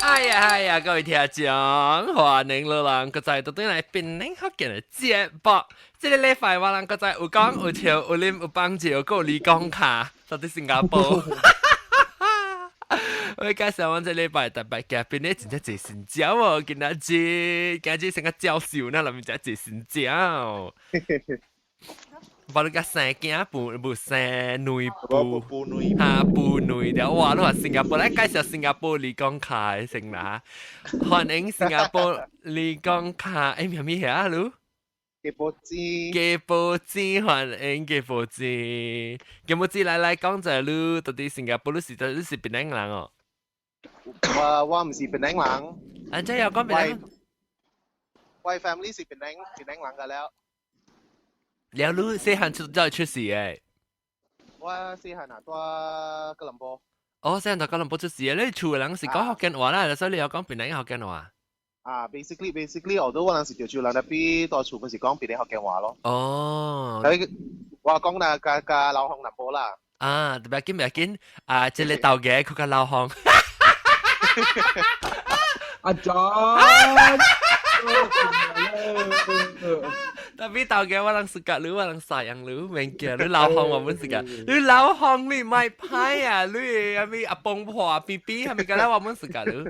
哎呀，各位聽眾，歡迎老人個在到對嚟邊領福建嘅節目。這個禮拜我人個在有講有笑有啉有幫助，個有理講卡，到底新加坡。我介紹我這禮拜特別嘉賓咧，真係真新椒哦，今日成個教授呢，裏面真係真新椒。把你個生囝不生女布哈布女的，哇！你話新加坡，嚟介紹新加坡理工卡先啦，歡迎新加坡理工卡，誒咩咩啊？你？嘅報紙，嘅報紙歡迎嘅報紙，嘅報紙嚟講就係你到底新加坡你是邊個人哦？我唔是檳城人，啊，即係有講邊個？我 family 是檳城人㗎了。แล้วรู้เสียหัน出咗出事嘅，我細漢啊，在吉隆坡。哦，เสียหัน到吉隆坡出事嘅，你厝嘅人是講福建話啦，所以你有講邊個福建話？啊，basically，我都可能是潮州人，但係在厝嗰時講檳城福建話咯。哦，我講啦，嘅老鄉南部啦。啊，特別緊啊，即係豆嘅佢個老鄉。阿 John， tapi tahu ke orang suka lu orang sayang lu mengkira lu lao hong wa mun suka lu lao hong ni mai pai à lu ami apong phò pipi hami cái đó wa mun suka lu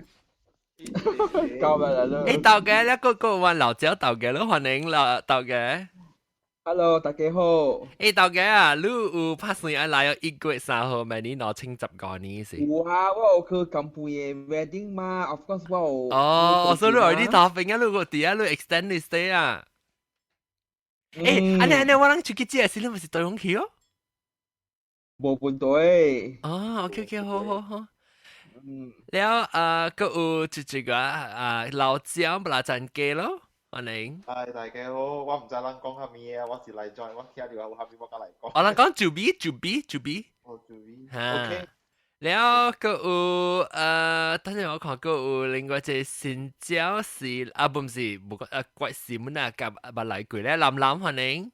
救命啦！誒豆嘅咧個話老椒豆嘅咯，歡迎老豆嘅。Hello，大家好。誒豆嘅啊，你有拍算啊來1月3號明年攞清10個年先。哇！我有去金杯嘅 wedding 嘛，of course 我有。哦，所以你already topping啊，你個啲啊，你 extend 你 stay 啊。誒，安尼我諗出去借時，你咪是對方去哦。冇半對。哦，OK，好。แล้วก็จุดๆ老椒不拉真雞咯，歡迎。係大家好，我唔知人講下咩啊，我是嚟 join，我聽到有下邊我嚟講。我哋講จูบี哦，注意。OK。แล้วก็當然我看過有另外一個新椒是啊，唔是怪事們啊，夾唔嚟過咧，林歡迎。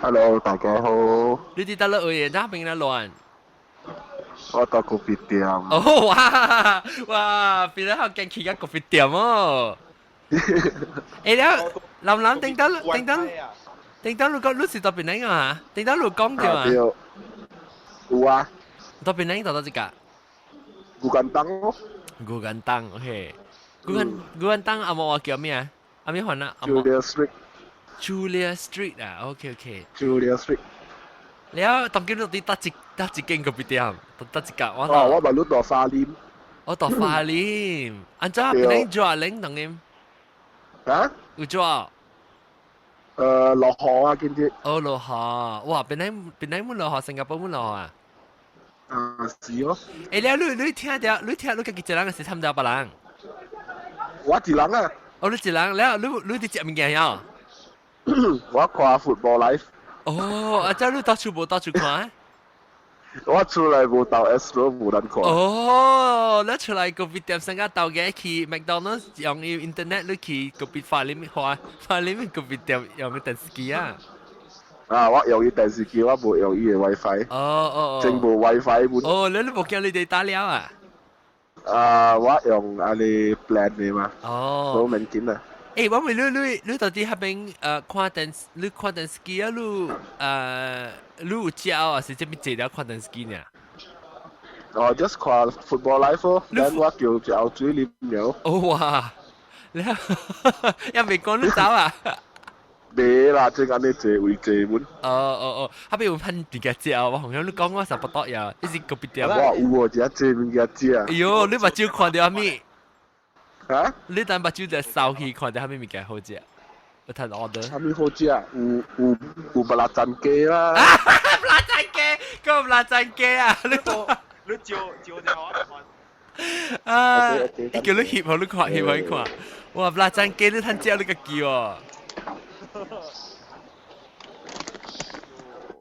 Hello， 大家好。你哋得啦，我而家邊個亂？我到咖啡店。哦，哇，變咗好驚奇嘅咖啡店哦。誒，แล้ว叮當，如果你是到邊個啊？叮當，你講掉啊？有啊。到邊個到一個？古干當咯。古干當 ，OK。古干當阿冇話叫咩啊？阿咩換啊？Julia Street 啊 ，OK。Julia Street。แล้วตอนกินตัวที่ตัดจิกินกับพี่เตียมตัดจิกะว่า我咪攞到沙林。我到法林，อันจ้าเป็นไงจั่วเล้งตรงนี้啊？有จั่ว落河啊，見啲。哦，落河，哇，เป็นไงมุ่ง落河，新加坡มุ่ง落河啊？是咯。誒，แล้ว你聽你嘅幾人嘅是參加別人？我一人啊。哦，你一人，แล้ว你哋食物件呀？我看 football live。哦，阿จ้า你到處看？我出來冇到 Astro 冇人看。哦，你出來個別店成個到嘅去 McDonald's 用 internet 你去個別法裡面個別店用嘅電視機啊？啊，我用伊電視機，我冇用伊嘅 WiFi。哦。全部 WiFi 冇。哦，你冇叫你哋打了啊？我用阿你 plan 嘅嘛。哦。好明顯啊。誒，我問你到底喺邊看電視機啊？你有教啊？是這邊借了看電視機呢？just 看 football live 咯，等我叫水啉了。哦哇！你又未講你走啊？未啦，正安尼坐位坐滿。哦，後邊有噴別個借啊！我同樣你講我實不多呀，一時個別店。我有喎，只坐面嘅只啊。哎呦，你目睭看到咩？嚇？你等目睭就掃去看到後面物件好食，有睇 order。後面好食啊，有不拉真雞啦。不拉真雞，個不拉真雞啊！你照隻我看。啊！叫你翕好你看，翕好你看。哇！不拉真雞你睇照你個叫哦。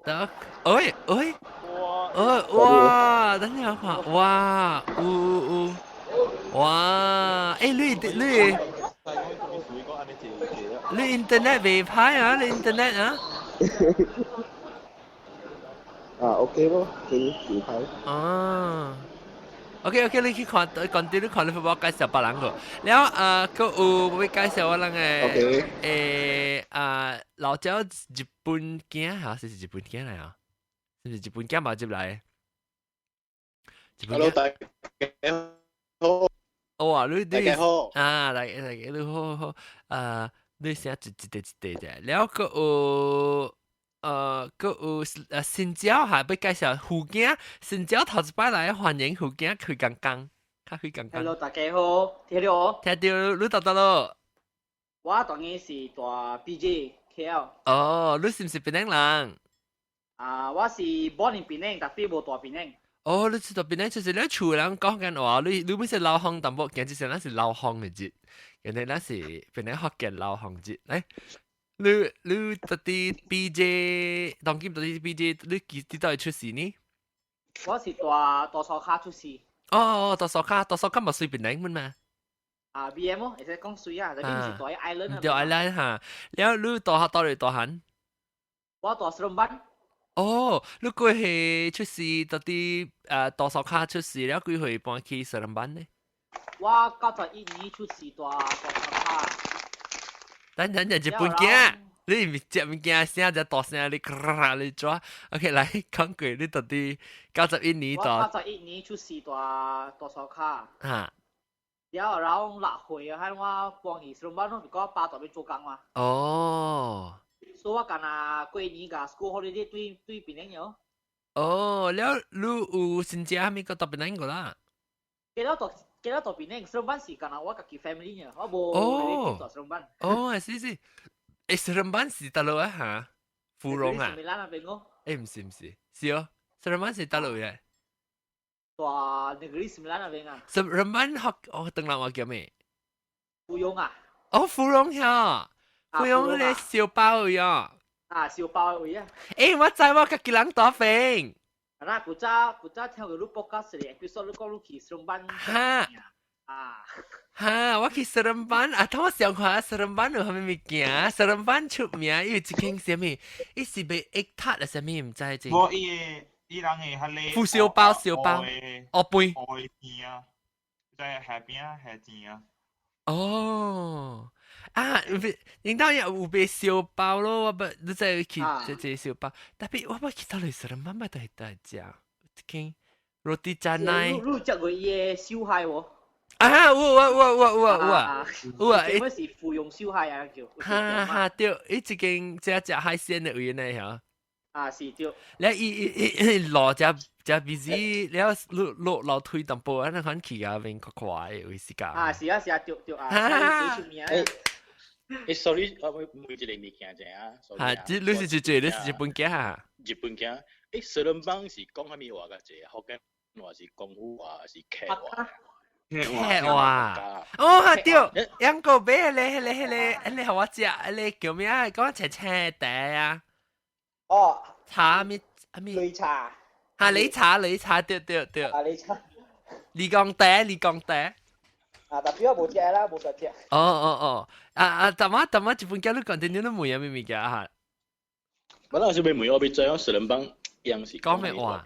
得，喂，哇！等陣我看，哇，哇！誒，你 internet 未派啊？你 internet 啊OK 咯，幾排。啊！ OK OK，你去看講啲你看你 football 介紹別人個，然後佢有會介紹我人嘅老鳥日本鏡嚇，是日本鏡嚟啊？是唔是日本鏡嘛？接嚟？ Hello， 大家好。哦，你大家好。啊，大家你好，你寫一隻，然後佢有新椒嚇，要介紹福建新椒頭一擺來歡迎福建開講講，較開講講。Hello， 大家好，聽到我？聽到，你到咯？我當然是大 BJ KL。哦，你是唔是檳城人？我是 born in 檳城，但係冇大檳城。哦，你知道檳城就是你厝人講緊話，你唔是老鄉淡薄，其實咱是老鄉嘅節，人哋咱是檳城福建老鄉節，誒。你到底 BJ 當今到底 BJ 你幾多出事呢？我是大蘇卡出世。哦，大蘇卡咪隨便領嘛？BM 咯，會使講隨啊，但係是大 island 對 island 嚇，然後你大嚟大漢？我大士林班。哦，你過去出世到底大蘇卡出世，然後幾歲搬去士林班呢？我91年出世大蘇卡。等日本鏡，你唔接物件聲就大聲，你咔你抓。OK， 來講句，你到底91年大？我91年出世大蘇卡。嚇。然後6歲啊，喺我搬去士林班咯，because 我爸在邊做工嘛。哦。所以我干啊過年個 school holiday 對檳城咗。哦，แล้ว你有新家咪個特別難個啦？記得到檳城，士林班是干啊我自己 family 嘅，我冇到士林班。哦，是。士林班是大陸啊嚇？芙蓉啊？士林班那邊個？唔是，是哦，士林班是大陸嘅。大negeri Sembilan那邊啊？士林班學等下我叫咩？芙蓉啊？哦，芙蓉呀，芙蓉嗰啲小包呀。小包位啊！我知我自己人打飛。古早聽佢錄播客時咧，episode 你講你去士林班。我去士林班啊！等我想看士林班有啥物物件？士林班出名，因為一間啥物？伊是賣egg tart啊，啥物唔知啫。無伊人誒迄個。富小包。哦杯。黑甜啊，即係下邊啊，下甜啊。哦。應當有賣小包咯，我不你再去這小包，但係我不去到嚟士林班咪都係大隻，聽羅蒂炸奶。你食過嘢燒蟹喎？有啊！什麼是芙蓉燒蟹啊？叫。對，伊一間只海鮮嘅位呢嚇。是對。แล้วอีรอจะบิซี่แล้วเรา推淡薄啊，那款去啊邊快有時間。是啊，對啊。sorry， 我每一個物件啫啊。你是日本嘅嚇？日本嘅，士林班是講啥物話嘅啫？福建話是功夫話是客話。客話。哦，對，英國俾你和我食，你叫咩啊？講青茶啊。哦。茶咩？擂茶。擂茶，對。擂茶。李江茶。但係我冇食啦，冇實食。哦。但日本嘅你講啲你都冇嘢咩嘅嚇？我當時俾梅我俾最後士林班樣是講咩話？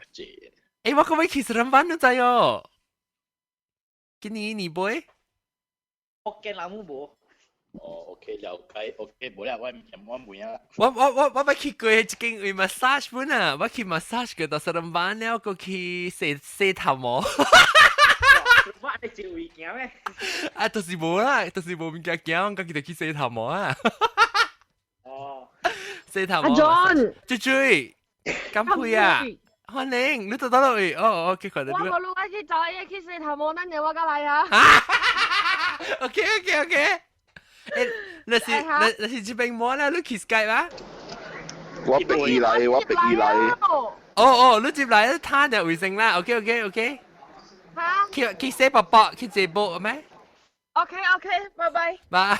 我講咩去士林班都知哦。今年你杯？福建人冇。OK， 了解。OK， 冇啦，我唔啊。我咪去過一間去 massage 本啊，我去 massage 嘅到士林班了，過去洗頭毛。我係做會件咩？就是冇啦，就是冇物件驚，我今日去洗頭毛啊。哦。洗頭毛。阿 John。追，咁配啊！歡迎，你到到去，哦，幾快啲。我冇路去就係去洗頭毛，等陣我過嚟啊。OK。你是這邊冇啦，你去 Skype 啊？我逼伊嚟。哦，你接嚟，他就回聲啦。OK。嚇？去洗白白，去這波咩 ？OK，拜拜。拜。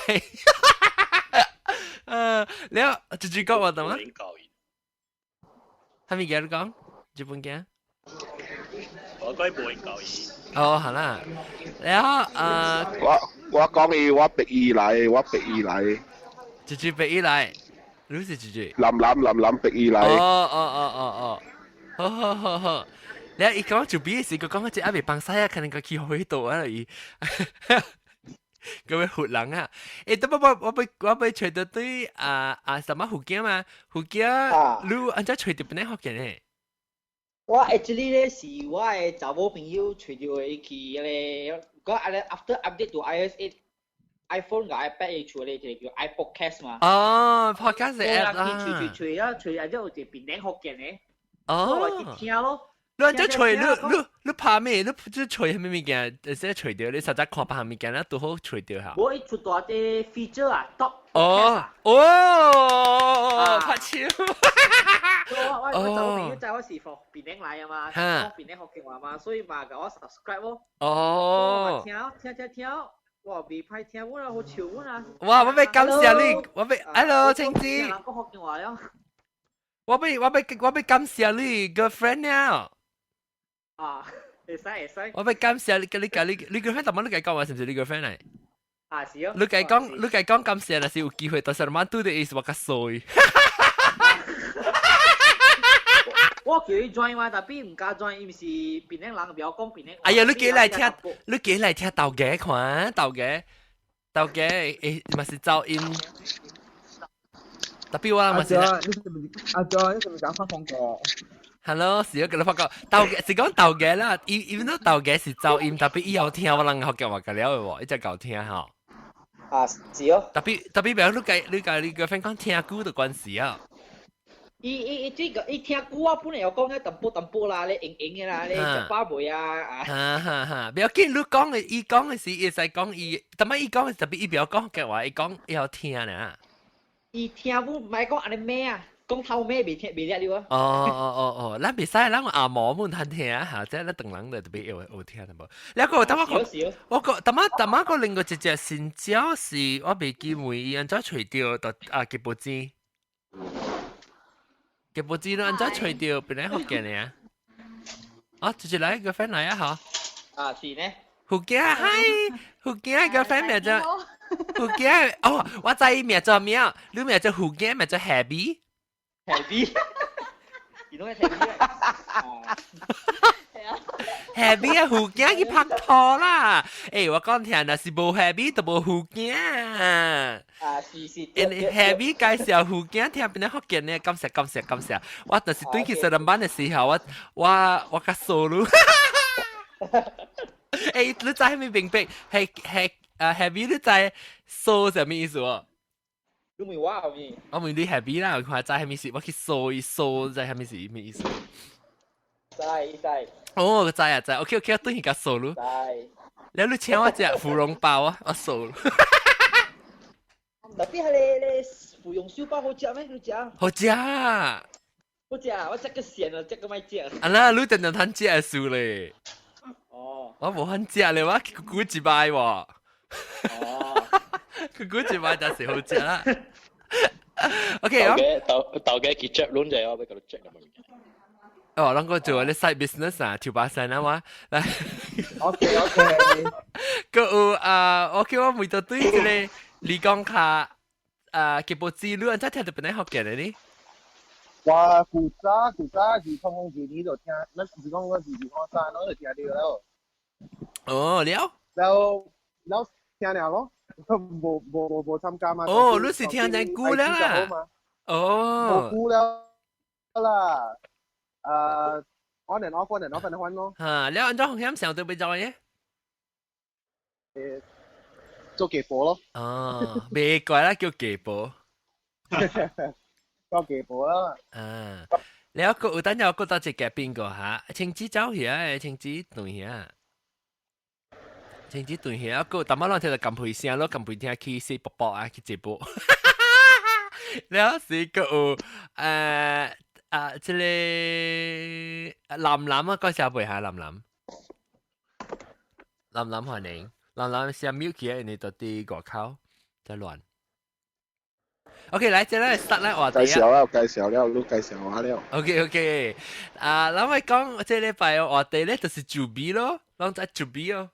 แล้วจะ講話點啊？係咪嘅你講？日本嘅？我講冇人教伊。哦，係啦。แล้ว我講伊，我逼伊嚟。豬逼伊嚟，你是豬。林逼伊嚟。哦。好。你伊講就比時個講只阿未幫曬啊，可能個氣候喺度啊伊，咁樣活人啊！誒，等我被吹到對什麼福建嘛？福建你安怎吹到邊個福建呢？我 actually 咧是我嘅查某朋友吹到佢去咧，嗰 after update to iOS 8。iPhone กับ iPad 嘅出嚟就叫 iPodcast 嘛。哦 ，podcast 嘅 app 啦。吹啊，吹啊，之後就變靚福建嘅。哦。我去聽咯。你安怎吹？你怕咩？你即吹係咩物件？即吹到你實在看白物件啦，都好吹到下。我一出大啲 feature 啊 ，top。拍超。我就朋友在我是放變靚嚟啊嘛，放變靚福建話嘛，所以嘛甲我 subscribe 咯。哦。聽。哇，未歹聽喎啦，好笑喎啦！哇，我要感謝你，我要 ，hello 青子，人講福建話咯。我要感謝你 girlfriend 了。啊，會使。我要感謝你 girlfriend 同埋你講話是唔是你 girlfriend 嚟？啊，是哦。你講感謝，但是有機會，但是晚對的意思我較衰。我叫伊 join 嘛，但係唔加 join，伊唔是變靚人，唔要講變靚。哎呀，你幾嚟聽豆嘅看豆嘅，誒，咪是噪音。特別我咪是。阿 John，你係咪講翻放歌 ？Hello，是我跟你發覺豆嘅是講豆嘅啦，even though豆嘅是噪音，特別以後聽我人學嘅話嘅了嘅喎，一隻夠聽嚇。啊，是哦。特別表你個 friend 講聽歌的關係啊。伊聽歌啊，本來有講咧淡薄啦，咧硬嘅啦，咧食花梅啊。哈，不要緊，你講嘅，伊講嘅是，伊使講伊，但係伊講嘅特別，伊不要講嘅話，伊講伊要聽啊。伊聽唔係講安尼咩啊？講頭咩未叻了啊？哦，咱袂使，咱阿嬷們通聽嚇，即係咱等人特別有聽得無。แล้วก็但我個另外一隻新招是，我未記每伊安怎吹掉到吉布茲。吉布茲都安怎吹掉，變嚟福建嘅啊！啊，直接來個 friend 來啊嚇！啊，是呢。福建嗨，福建個 friend 名叫福建哦，我知伊名叫咩？你名叫福建，名叫 Happy。Happy 啊，福建去拍拖啦！誒，我講聽啦，是無 Happy 就無福建。啊，是。Happy 介紹福建聽邊啲福建呢？感謝！我就是對佢上班嘅時候，我較傻咯。誒，你知係咪明白？係Happy 你知傻係咩意思喎？你問我係咪？我問你 Happy 啦，我看知係咩事？我去傻知係咩事？咩意思？知。哦，我知啊，OK， 我對佢較傻咯。แล้ว你請我食芙蓉包啊？我傻咯。特別係你芙蓉燒包好食咩？你食？好食。我食個鹹啊，食個咪食。啊啦，你真係通食素咧。哦。我冇通食咧，我估一擺喎。哦。佢估一擺就是好食啦。OK，豆嘅結著亂就係我俾佢著咁樣。哦，咱個做啲 side business 啊，條把線啊嘛，嚟。OK。個有我每到對即個你講下吉布茲，你安怎聽到邊啲福建嘅呢？哇，古早是通風住呢度聽，咱是講嗰時講山咯，就聽到咯。哦，了。แล้ว聽了咯，冇參加嘛。哦，你是聽人估啦。哦。冇估了啦。on and off 咯。嚇，你安怎紅險上到邊做嘅？做技婆咯。哦，未怪啦，叫技婆。做技婆啦。啊，แล้วก็有等下我到一個邊個嚇？青子走去啊，青子斷去啊。青子斷去啊，個淡仔啷聽到撳配聲咯，撳配聽去四卜卜啊，去直播。แล้ว是個有即個藍啊，嗰時候背下藍歡迎，藍是 Milky 啊，你到啲外口在亂。OK，來，即係start 咧話題啊。介紹啦，你介紹下了。OK，咱咪講即係禮拜話題咧，就是做 B 咯，咱在做 B 哦。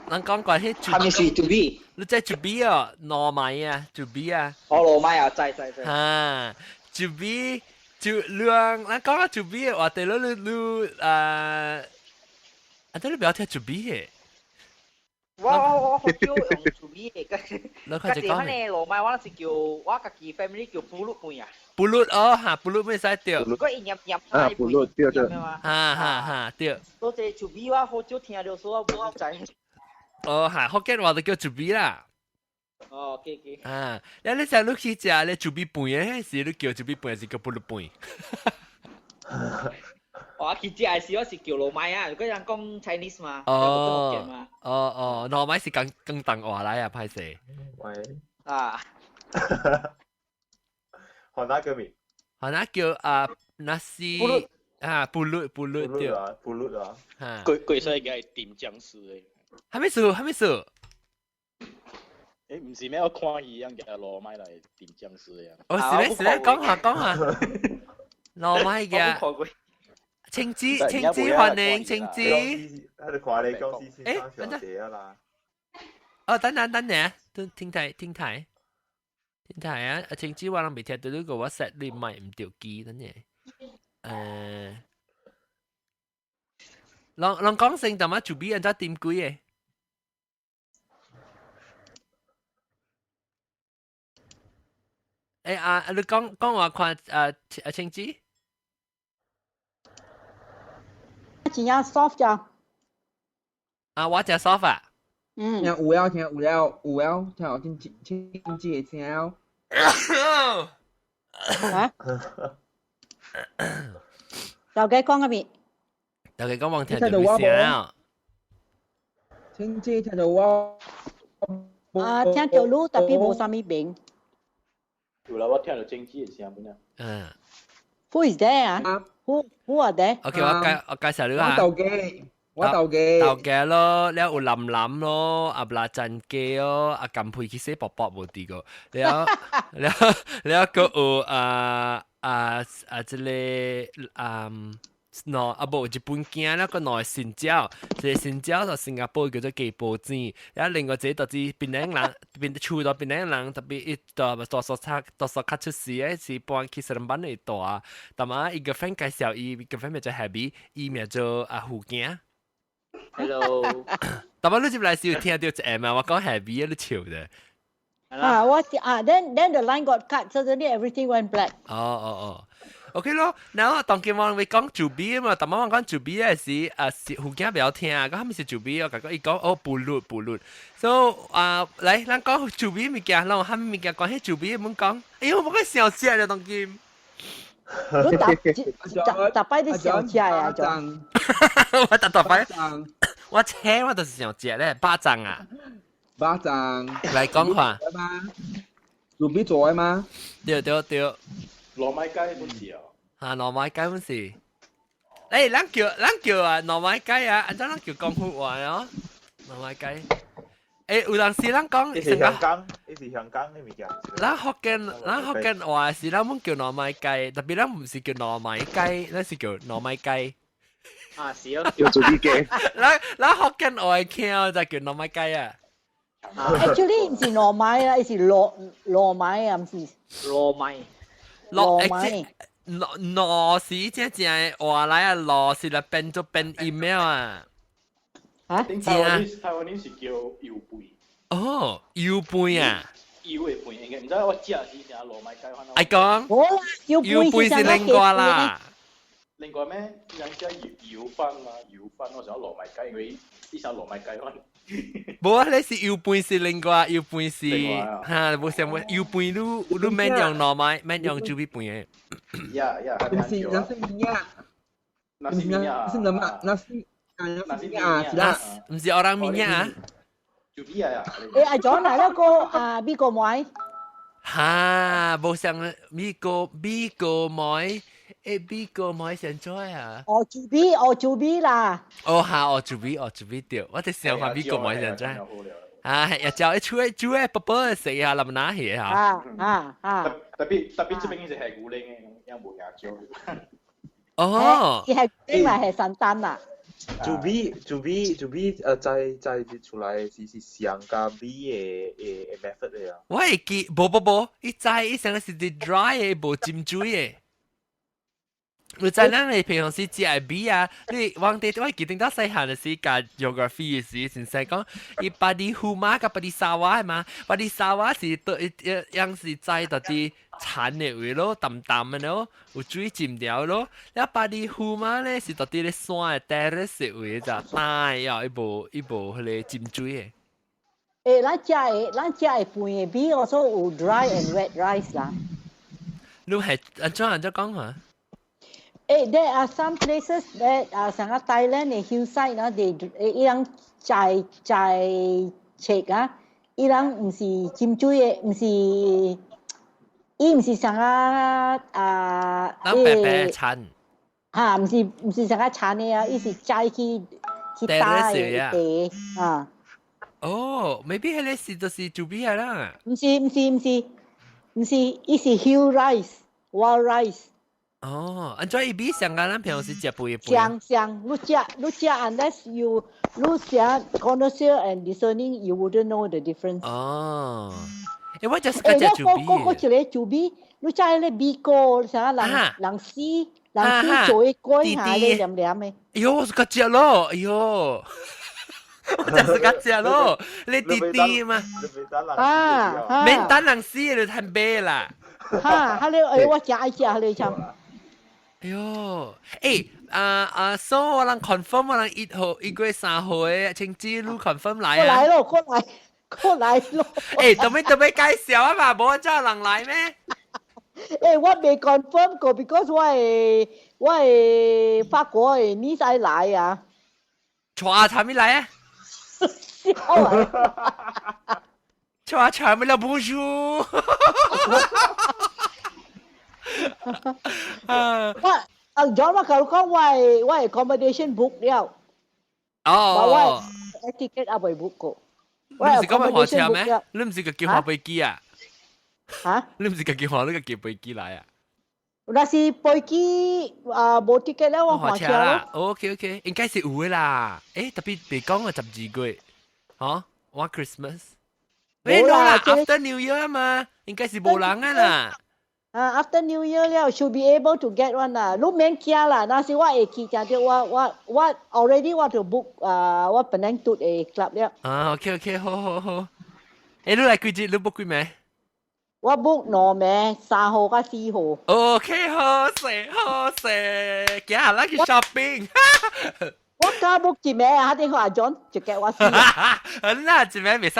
咱講關係做。係咪是 to be？你在做 B 哦，糯米啊，做 B 啊。哦，糯米啊，在。嚇，做 B 就兩，咱講下做 B 嘅話題，你不要聽做 B 嘅，我好少用做咩嘅，你家己番嘅羅麥我是叫我家己 family 叫布魯妹啊，布魯哦嚇，布魯咩使掉？個一入啊布魯對對哈對。多謝做 B 我好少聽到，所以我唔知。哦嚇，福建話就叫做 B 啦。哦，OK。啊，你成日去食你做 B 飯嘅，是你叫做 B 飯，還是叫布魯飯？我其實係我是叫羅麥啊，如果人講 Chinese 嘛，哦，糯米是更淡話來啊，歹勢。喂。啊。韓打叫咩？韓打叫nasi 啊，布魯對。布魯啊。嚇。貴西嘅係點醬絲嘅。還沒數。誒，唔是咩？我看伊樣嘅羅麥嚟點醬絲嘅。哦，是咧，講下。糯米嘅。青枝歡迎青枝。喺度掛你公司先生上寫啊啦。哦，等陣，聽睇啊！青枝我未聽到呢個我 set 你咪唔掉機等陣。人講聲點啊？做 B 人家點幾嘅？你講話看青枝？真正 soft 咋？我只 soft 啊。聽有了，聽我聽嘅聲了。嚇？大家講嗰邊？大家講望聽到啲聲。聽聽到我。聽到路，但係冇啥咪病。有啦，我聽到經濟嘅聲本啊。Who is there? Who are there? OK，我介紹你下。我鬥嘅咯，你有林咯，阿拉真嘅咯，阿金佩其實薄冇啲個，你有個即係喏，無日本鏡咧個內新椒，即係新椒就新加坡叫做雞煲煎，然後另外一個就是檳榔人，厝到檳榔人特別一多數卡出事嘅是搬去上班嚟度啊，但係一個 friend 介紹伊個 friend 咪做 Happy， 伊咪做胡鏡。Hello。但係你接來是有聽到一嘛？我講 Happy 你笑啫。then the line got cut, suddenly everything went black. OK 咯，然後當佢話講做 B 啊嘛，但係我講做 B 嘅是胡家比較聽啊，咁係咪是做 B？我感覺伊講哦布律，so 嚟，咱講做 B 物件，咱喊物件講起做 B 唔講，哎呦，我個小姐咧當佢，你打敗啲小姐啊，我打敗，我車我就是小姐咧，巴掌啊，嚟講話，做 B 做嘅嘛？對。羅米雞本事啊！糯米雞本事。咱叫糯米雞啊，按照咱叫廣府話咯，糯米雞。有陣時咱講，呢是香港嘅物件。咱福建話是咱唔叫糯米雞，特別咱唔是叫糯米雞，咱是叫糯米雞。啊，是啊。叫做啲雞。咱福建話叫就叫糯米雞啊。Actually 唔是糯米啦，係糯米啊，唔是糯米。螺是真正話來啊，螺是來變做變 email 啊。嚇？台灣是叫油貝。哦，油貝啊。油嘅貝應該唔知我知啊，是成糯米雞翻。I 講。油貝是另外啦。另外咩？人家油飯嘛，油飯我想糯米雞，因為呢首糯米雞翻。冇啊！你是油飯是另外，油飯是嚇，冇上冇油飯你免用糯米，免用豬皮飯嘅。呀，唔是orang minyak啊？豬皮啊！阿John係一個邊個妹？嚇，冇上邊個妹？邊個妹上咗啊？做 B 啦。嚇，做 B 掉，我哋想下邊個妹上咗。係，就一出寶寶食下林拿嘢嚇。特別這邊是係古靈嘅，有冇牙椒？哦，係因為係神丹啦。做 B 再出來是上加 B 嘅 method 嚟啊。我係記，冇，伊知伊成個是啲 dry 嘅，冇浸水嘅。你知咱你平常時食嘅米啊，你往地我記得到細漢嘅時教 geography 嘅時，先生講，伊巴啲胡馬甲巴啲沙瓦係嘛，巴啲沙瓦是對樣是在到啲產嘅位咯，淡淡嘅咯，有水浸掉咯，แล้ว巴啲胡馬咧是到啲咧山嘅 terrace 嘅位咋，大啊一部佢哋浸水嘅。咱食嘅飯嘅米also有 dry and wet rice 啦。你係安怎講嘛there are some places that 成個 Thailand 嘅 hillside 啊，伊人在切啊，伊人唔是浸水嘅，唔是，伊唔是成個咱白白產。嚇，唔是成個產嘅啊，伊是摘去打嘅地啊。哦 ，maybe 迄個是就是做邊係啦。唔是，伊是 hill rice、wild rice。哦，安怎伊比上個咱平時食飯嘅像，你食 unless you 食 connoisseur and discerning, you wouldn't know the difference。哦，我就是個食做邊。嗰一個做邊，你食迄個米糕，成個人絲做嘅乾下咧黏黏嘅。哎呦，我是個食咯，哎呦。我就是個食咯，你弟弟嘛？免等人死就太白啦。哈，我真愛食迄個참。哎呦，所以我能 confirm 我能1月3號嘅請知你 confirm 來啊？過來咯。做咩介紹啊嘛？冇真人來咩？我未 confirm 過 ，because 我係法國嘅呢仔來啊。錯查咩來啊？錯查咩啦 ？Bonjour。John 我講我 accommodation book 了。哦。我 ticket 阿未 book 過。你唔是講咪火車咩？你唔是個叫飛機啊？嚇？你唔是個叫你個叫飛機來啊？那是飛機冇 ticket 咧，我火車啦。OK， 應該是有嘅啦。特別別講啊12月，嚇，我 Christmas。冇啦 ，After New Year 嘛，應該是冇人啊啦。After New Year 了 ，should be able to get one 啦。你免驚啦，那是我會去講咗，我 already 我就 book 我本來讀嘅 club 了。OK， 好。你來幾日？你 book 幾咩？我 book 2名，3號加4號。OK， 好勢，今日來去 shopping。我加 book 一名啊，定話 John 就叫我試。那一名未使。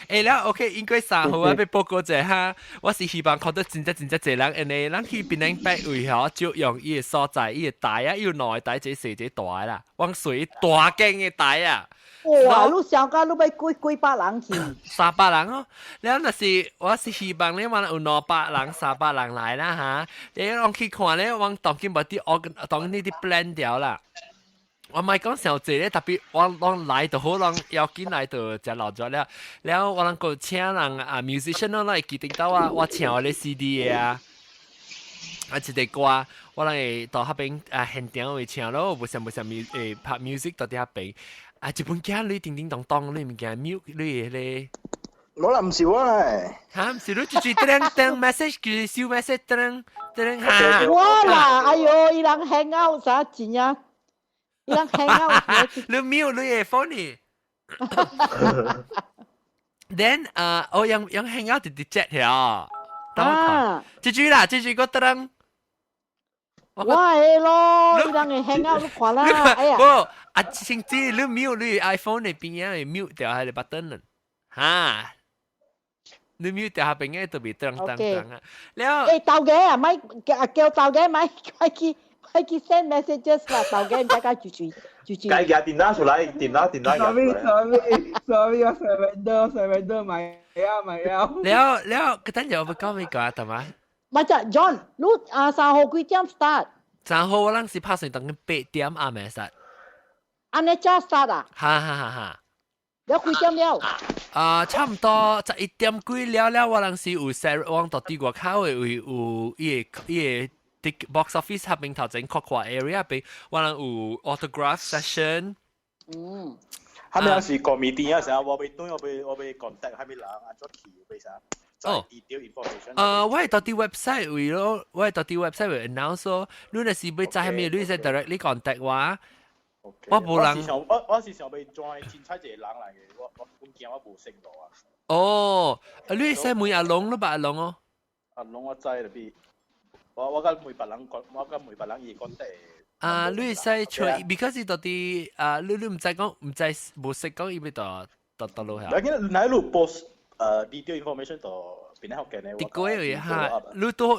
แล้ว OK， 應該3號啊，要報告者哈。我是希望看到真濟人，因為咱去檳城北位吼，就用伊個所在，伊個台啊，有兩個台，一小一大啦，往水大間嘅台啊。哇！你上架你要幾百人去？300人哦。แล้ว那是我是希望咧，我有200人、300人來啦哈。你往去看咧，往當今把啲當呢啲 plan 掉啦。我咪講小姐咧，特別我來就好，要緊來就就留咗了。แล้ว我能夠請人musician 咯，來記得到我請我啲 CD 嘅一啲歌，我能到嗰邊現場會請咯，冇咩拍 music 到啲嗰邊。一本驚你叮叮當當，你唔驚 mute 你咧？我諗唔是我咧。嚇唔是你住等 message 叫小 message 等嚇。我啦，哎呦，伊人 hang out 啥錢啊？伊人 hang out 你 mute 你嘅 phone 呢？Then 我用 hang out 直接呀。這句個等。我係咯，伊人嘅 hang out 你看啦，哎呀。先知你 mute 你 iPhone 裏邊嘅 mute 掉喺個 button 嚇，你 mute 掉下邊嘅特別噔啊。แล้วเต่าแก咪叫เต่าแก咪快去 send messages 啦，เต่าแก大家住。計嘅電話出嚟，電話。Sorry，我 surrender 咪啊。แล้ว個等陣我會講咩講係嘛？咪就 John， 你3號幾點 start？ 3號我諗是拍算等緊8點啱咪實。安尼早 start 啊？哈。了幾點了？差唔多11點幾了，我諗是有 set 往到啲外口嘅有伊個 box office 下邊頭前 Cocoa area 邊，我諗有 autograph session。係咪有時 comedy 啊？成日我被 contact 係咪啦？阿 Jocky 被啥？哦 detail information。我係到啲 website 會咯，我係到啲 website 會 announce 咯，你若是要知係咪，你使 directly contact 我。我無人。我是想要 join 凊彩一個人嚟嘅，我驚我無識到啊。哦，你使問阿龍咯，阿龍哦。阿龍我知啦，比我甲每別人講，我甲每別人伊講得。你使出 ，because 到啲你唔知講，唔知無識講，伊咪到路下。但係你錄 post detail information 到邊啲學嘅呢？啲個嘢嚇，你都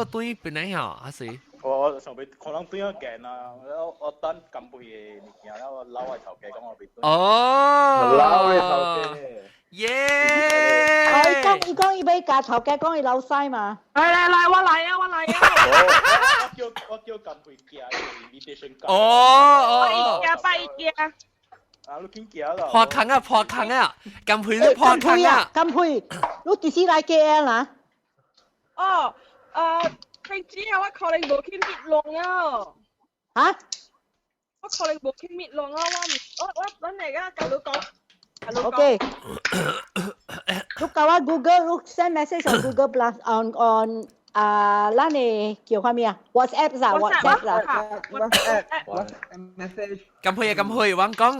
對邊啲嚇，還是？我上邊可能對一件啊，我等咁輩嘅物件，我撈係頭嘅講我邊。哦，撈係頭嘅。耶！伊講伊要加頭家講伊老西嘛。嚟，我嚟啊！我叫咁輩寄 invitation 卡。哦，拜一啊，你見寄啦？破坑啊！咁配你破坑啊！咁配，你幾時嚟 KL 啊？哦，聽知啊，我可能冇傾滅浪啊。嚇？我可能冇傾滅浪啊！我揾嚟噶，舊佬講。Okay. Look kawan Google, look send message on Google Plus on 啦你叫咩名啊 ？WhatsApp 啦 ，WhatsApp 啦 WhatsApp message。咁去，我講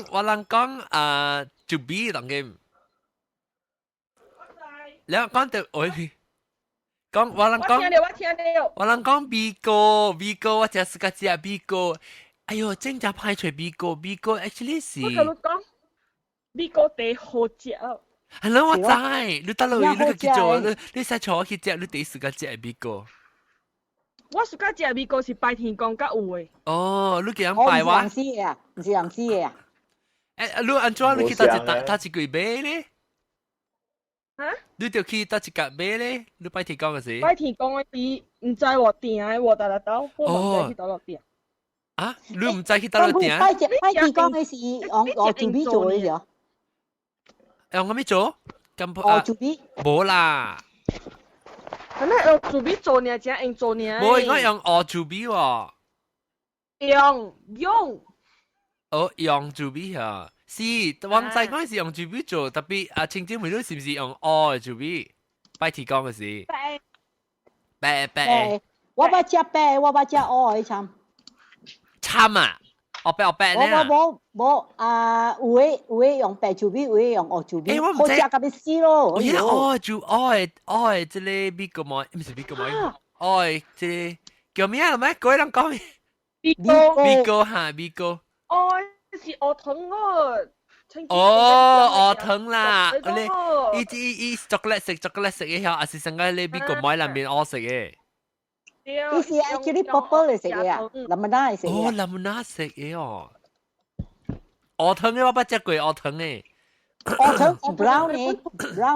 to be 當嘅。你講到講我聽到。我講 Bigo，我只是個只 Bigo。哎呦，真正派出 Bigo actually 是。我同你講。呢個地好食。係咯，我知，你得落去，你個叫做你使坐去食，你第一時間食係邊個？我暑假食邊個是拜天公甲有嘅。哦，你叫人拜話？唔是人知嘅啊，唔是人知嘅啊。誒，你安怎你去搭一句買咧？嚇？你就去搭一架買咧？你拜天公嘅時？拜天公嘅時唔知我店嘅，我得到，我唔知去到落店。啊？你唔知去到落店？拜天公嘅時，我做邊做嘅時候？用咁樣做？咁做邊？冇啦。咁樣用做邊做呢？只用做呢？冇，應該用我做邊喎。用。哦，用做邊啊？是，我唔知嗰陣時用做邊做，特別清朝妹都是唔是用我做邊？拜天公嘅時。白。我把只白，我把只我去參。參啊！我白咧。冇，有嘅用白做邊，有嘅用我做邊。好食咁樣死咯！我而家我係即係邊個妹？唔係邊個妹？我係即係叫咩啊？咩？嗰人講咩？邊個嚇？邊個？哦，是鵝糖喎。哦，鵝糖啦！你chocolate 食嘅後，還是成個你邊個妹裏面我食嘅？呢是 actually purple 嚟食嘅啊，林文娜嚟食嘅。哦，林文娜食嘅哦。鵝糖嘅我不食過鵝糖嘅。鵝糖是 brown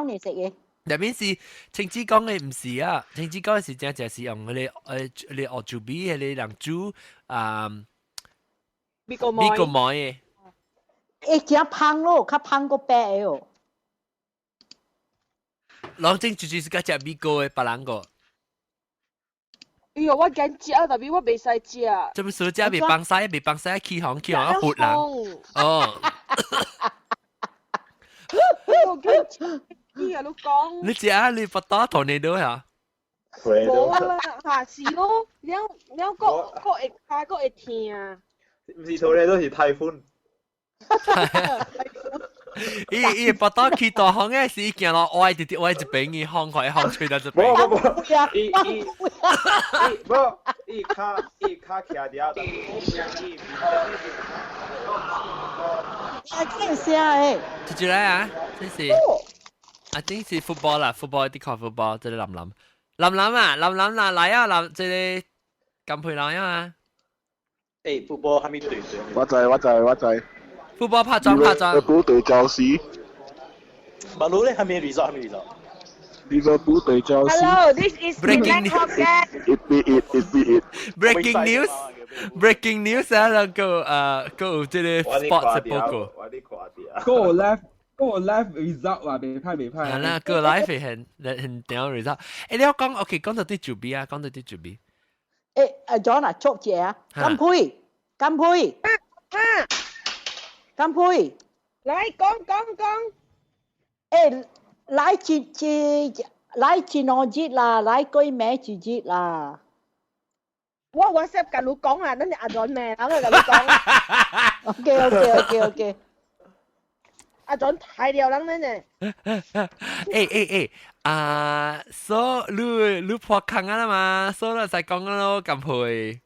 嚟食嘅。入面是青子講嘅唔是啊，青子講嘅是就是用你鵝豬髀你人豬邊個妹嘅？只胖咯，較胖過白嘅哦。攞正住是個只邊個嘅別人個。哎呦，我驚食啊，但係我未使食。做咩事？只未放曬，起行活人。哦。我驚食，你啊，你講。你食啊？你不打同你都嚇？冇啦，下次咯，你個會聽。唔是錯咧，都是泰寬。伊不打去大行嘅時，見到我一邊嘅行開行吹到一邊。伊卡徛掉，但係真係誒。接住嚟啊！真是，I think 是 football 啦 ，football 啲 call football，即係林啊，嚟啊，即係咁陪嚟啊！誒，football 係咪對上？我知。football 拍仗。利物浦對教士。馬路咧係咪 result？利物浦對教士。Hello, this is Breaking Podcast. It. Breaking news 啊！個即係 sports 報告。嗰個 live result 話未派。係啦，個 live 係很屌 result。誒，你有講 OK， 講到啲準備啊，講到啲準備。誒，John 啊，捉住啊，金佩。嚟講。誒，來來前我節啦，來居名住節啦。我 WhatsApp 跟你講啊，等你阿俊咩？等我跟你講。OK。阿俊太了人咩呢？所你破坑啊嘛，所以就講咯，咁配。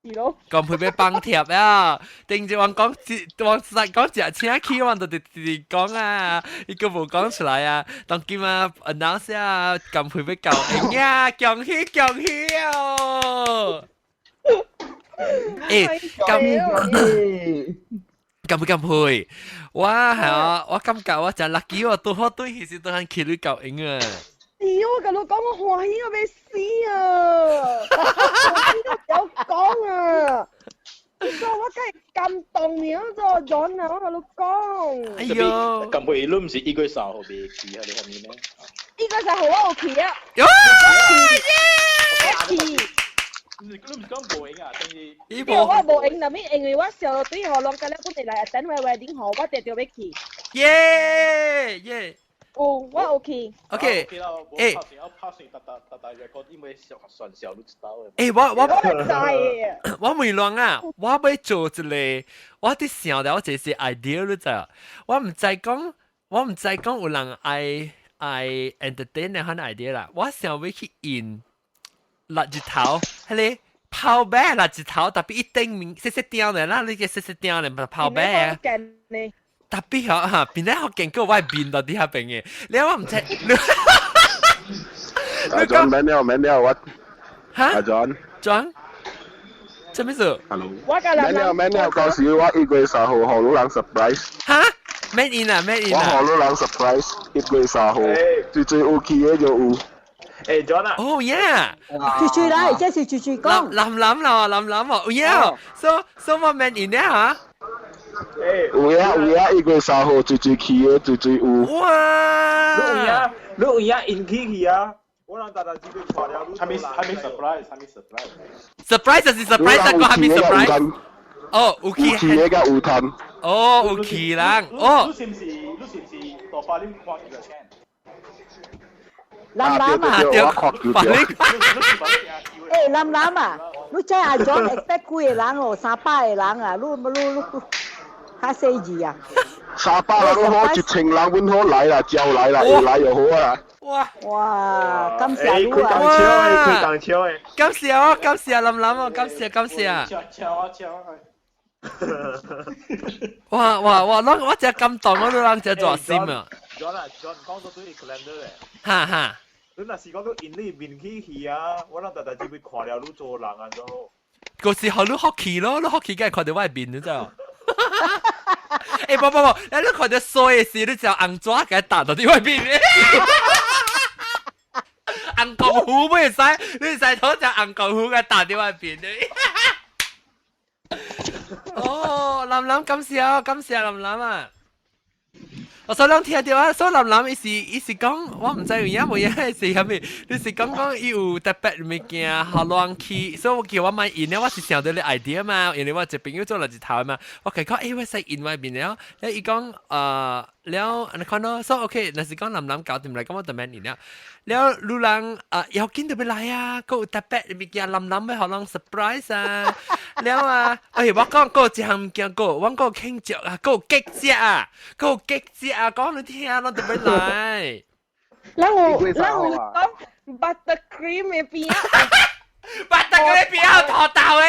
是咯。講配俾幫貼啊！定住講實講隻車 key 我就直講啊，一個冇講出來啊！當今啊 announce 啊，咁配俾舊應呀，恭喜哦！咁配，哇係啊！我感覺我就 lucky 我到好對，其實都係企到舊應啊！我跟你講，我歡喜到要死啊！歡喜到有講啊！所以我梗係感動了咗John啊！我跟你講。哎呦！咁佢都唔是1月3號未去喺你後面咩？1月3號我有去啊！去。你唔講報應啊？定係？因為我報應，但係因為我小到對我兩個咧本嚟嚟等我 wedding 號，我哋就要去。耶！哦，我 OK。OK。誒，我拍成大record，因為上小都知道嘅。我唔亂啊！我要做一個，我啲想到我這些 idea 你知啊？我唔知講有人愛 entertain 呢款 idea 啦。我想要去印垃圾頭，係你泡啤垃圾頭，特別一定面細細條嘅啦，你嘅細細條嘅泡啤啊。特別嚇，邊咧學勁過我係面到啲下邊嘅，你我唔知。阿 John 免了我。嚇？阿 John。做咩事 ？Hello。免了，到時我1月3號學老人 surprise。嚇？Made in 啊，made in 啊。我學老人 surprise，1月3號，最 OK 嘅就有。誒 John 啊。Oh yeah。住嚟，即係住講。諗喎 ，Oh yeah。So what made in 咧嚇？有呀，1月3號最去嘅最有。哇！你有呀 in 去啊？我讓大家知道錯了。還沒 surprise。surprise 就是 surprise，個還沒 surprise。哦，有去嘅個有攤。哦，有去人。哦。你是唔是多發你看幾個錢？林啊，林啊，你真係John expect 幾個人哦，300個人啊，你嚇死字啊！300人都好，1000人本好來啦，招來啦，會來就好啊！哇，感謝你啊！佢講笑誒，感謝林啊，感謝。哇！我真係感動，我都諗住做先啊！John 講到對 calendar 誒，哈！你若是講到印你面去啊，我諗大家只會看了你做人啊就好。嗰時候你學期咯，你學期梗係看到我係面，你知道？誒不，你看到衰嘅事，你就紅紙嘅打到啲外邊咧。紅公虎唔使，你使攞隻紅公虎嘅打到外邊咧。哦，林感謝林啊！我所諗聽到啊，所以林伊是講，我唔知有冇嘢係係咪？你是講有特別物件好亂去，所以我叫我買印咧，我是想到你 idea 嘛，因為我一朋友做垃圾頭嘛，我佢講我使印外邊了，แล้ว伊講แล้วอันนั้นเนาะ so OK นั่น是講林搞掂嚟，咁我就買印了。แล้ว路人有見到ไม่ไร啊，ก็特別物件林ไม่好ลอง surprise 啊，แล้ว我講個一項物件個，我個慶祝啊，個激節啊，講你聽，我特別嚟。แล้ว講 buttercream 嘅邊啊 ，buttercream 邊有頭頭嘅啊！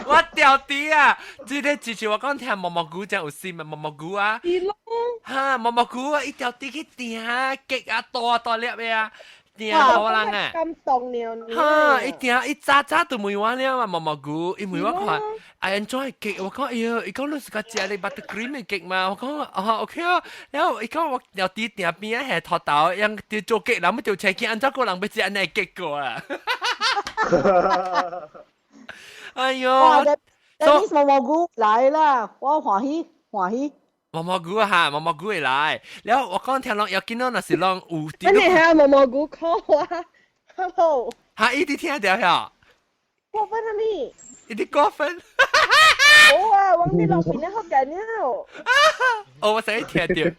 我掉啲啊！之前我講聽毛毛菇真有線咪毛毛菇啊！係咯，嚇毛毛菇啊！一掉啲去掟激啊多粒嘅啊！掟好人啊！咁凍了嚇！一掟一炸都冇玩了嘛毛毛菇，因為我看 I enjoy 激，我講哎呀，伊講你是個食你 buttercream 嘅激嘛？我講OK 啊，然後伊講我掉啲掟邊啊係頭頭，樣掉做激，然後掉出去按照個人要食安尼激過啊！哎呦！那你毛毛菇來啦，我歡喜。毛毛菇啊，毛毛菇會來。然後我剛聽落有見到那是讓有啲。你係毛毛菇 call 啊 ？Hello。嚇！呢啲聽到呀？過分啊你！呢啲過分。冇啊，往啲路邊咧好緊要。哦，我使聽到。係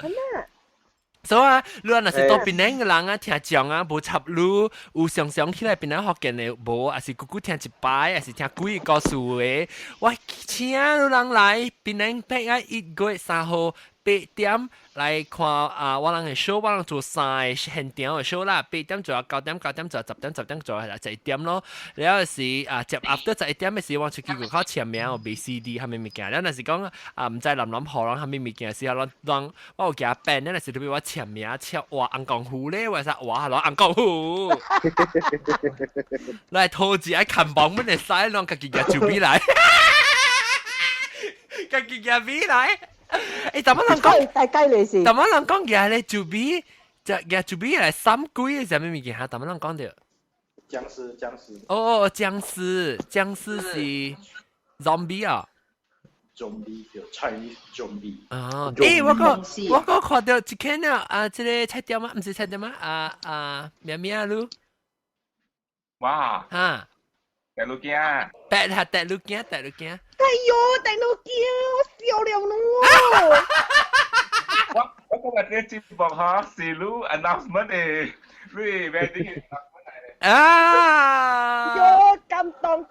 咩？所以啊，你若是到邊個人啊，聽講啊，無插路，有常常起來邊個福建的無，還是久久聽一擺，還是聽幾個故事的，我請有人來邊個8月1月3號8點來看啊，我人嘅 show， 我人做3個現場嘅 show 啦，8點做到9點，9點做到10點，10點做到11點咯。然後是啊，接 after 11點嘅時，我出去個考簽名，我買 CD 係咪物件？然後若是講啊，唔知諗好人係咪物件時候，讓我有加 band，若是特別我簽名，簽畫紅光虎咧，或者畫落紅光虎，來投資愛看榜本嘅使，讓家己嘅就比來，家己嘅比來。誒，怎麼能講？大雞你是？怎麼能講嘅咧？就比就比嚟三季嘅什麼物件嚇？怎麼能講到？僵屍。哦，僵屍是 zombie 啊。zombie 叫 Chinese zombie。哦，誒，我個看到一間啊，啊，這個菜店啊，唔是菜店啊，咩路？哇！嚇！大陸驚啊！大陸驚。哎呦，大陸驚，我笑了咯。我今日嘅節目嚇是錄 announcement 嘅，really very 啊！喲，感動。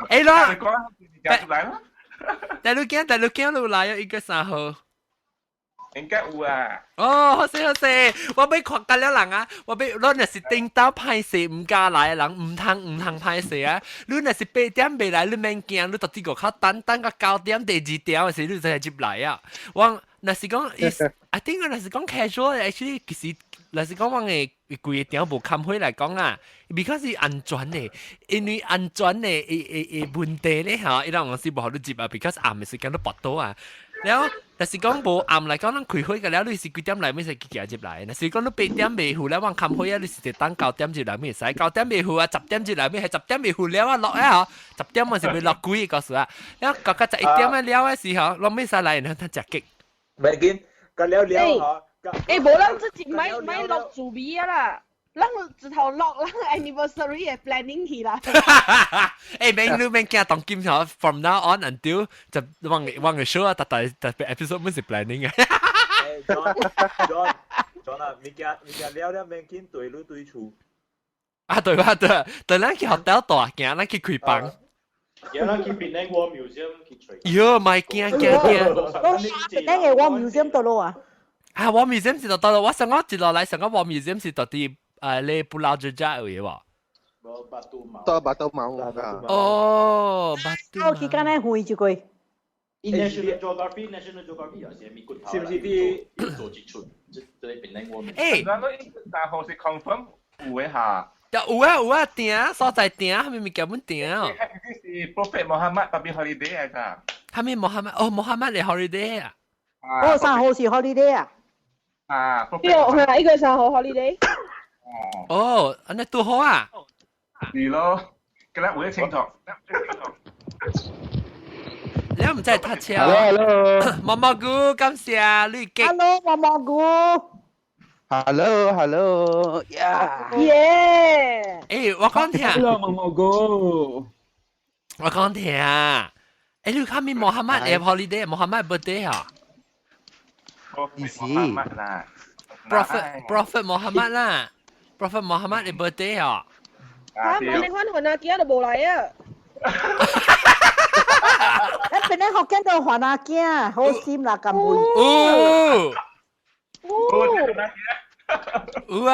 誒咯，講講出來啦。大陸驚路來1月3號。應該有啊。哦，好勢，我俾看緊了人啊，我俾咱若是頂到歹勢唔加來人，唔通歹勢啊！你若是8點未來，你免驚，你到啲個口等到9點第2點嘅時，你就係接來啊！我若是講，I think 若是講 casual，actually 其實若是講我嘅規個點無襟開來講啊 ，because 係安全嘅，因為安全嘅問題咧嚇，伊拉我是無好你接啊 ，because 暗嘅時間都搏到啊。แล้วแต่สิก้องโบอ่ำไรก็นั่งคุยกันแล้วดูสิกี่เต็มไรไม่ใช่กี่จีบไรนะสิก้องต้อง8點未หูแล้ววางคำคุยดูสิจะตั้ง9點จีบไรไม่ใช่9點未หูอ่ะ10點จีบไรไม่ใช่10點未หูแล้วอ่ะล็อกอ่ะ10點มันสิไปล็อกกุยก็สุดอ่ะแล้วก็จะ1點อ่ะแล้วอ่ะสิเหรอเราไม่ใช่ไรนะท่านจะกิ๊กไม่กินก็แล้วเหรอ誒，無咱自己買落主味啊啦。咱直頭落咱 anniversary 嘅 planning 去啦。誒，免驚當今朝 from now on until 就忘個 show 啊，特 episode 唔是 planning 嘅。John 啊，物件了了免緊對路對厝。啊，對，咱去 hotel 大行，咱去開房。有咱去邊咧 War Museum 去吹。喲，咪驚。那個 War Museum 到咯啊？啊，War Museum 是到我上個接落來，上個 War Museum 是到啲。你Pulau Jejak 嘅喎，巴都冇㗎。哦，巴都。我期間咧會住佢。National Geography 有時咪骨頭。是唔是啲做節出？即係邊咧我？誒，嗱，但係是 confirm 有嘅嚇。有啊，訂所在訂，係咪咪叫本訂啊？係 Prophet Muhammad 特別 holiday 嚟㗎。係咪 Muhammad 嘅 holiday 啊？哦，3號是 holiday 啊？啊，呢個係1月3號 holiday。哦，安尼都好啊。係咯，今日會清楚。你唔真係搭車？Hello，毛毛菇，感謝你嘅。Hello，毛毛菇。Hello，yeah。誒，我講聽。Hello，毛毛菇。我講聽。誒，你看咪 Muhammad 嘅 holiday，Muhammad birthday 啊？Prophet Muhammad 啦。Prophet Muhammad 嘅 birthday 啊！嚇，問你翻雲啊，幾日都冇嚟啊！你邊咧學緊到雲啊驚，好閃啦咁半。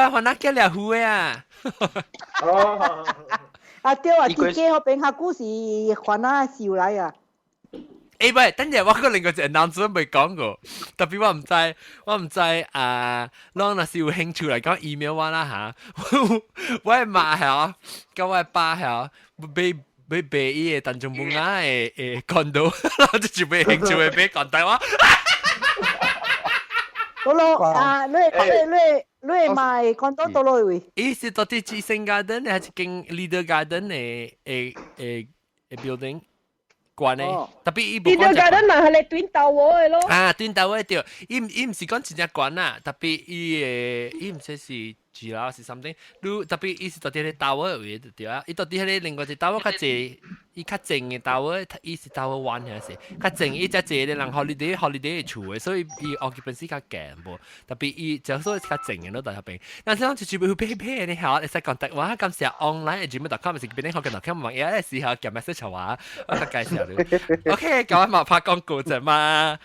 啊，雲啊驚了虎啊！啊對啊，自己嗰邊下股是雲啊笑嚟啊！誒喂，等陣我個另外隻 announcement 未講過，特別我唔知啊，啷若是有興趣嚟講 email 我啦嚇，我係媽嚇，跟我係爸嚇，俾伊嘅當中本啊誒 condo， 我就準備興趣會俾講大話。到咯啊，你賣 condo 到咯喂？伊是到底智星 garden 還是經 leader garden 嘅building？關咧，特別伊呢度間咧咪係你短豆嘅咯。啊，短豆嘅對，伊唔是講真正關啦，特別伊唔識是住樓是 something， 你特別伊是到底喺 tower 位對啊，伊到底喺另外一 tower 較濟，伊較靜嘅 tower，伊是 tower one 係是，較靜伊只濟咧人 holiday 厝嘅，所以伊 occupancy 較勁噃，特別伊就所以較靜嘅咯，在入邊。但係我就準備去批你好，你使 contact 我，咁時 online@gmail.com 是邊啲學嘅 .com 網頁，試下夾 message 我，我介紹你。OK， 咁我咪拍廣告啫嘛。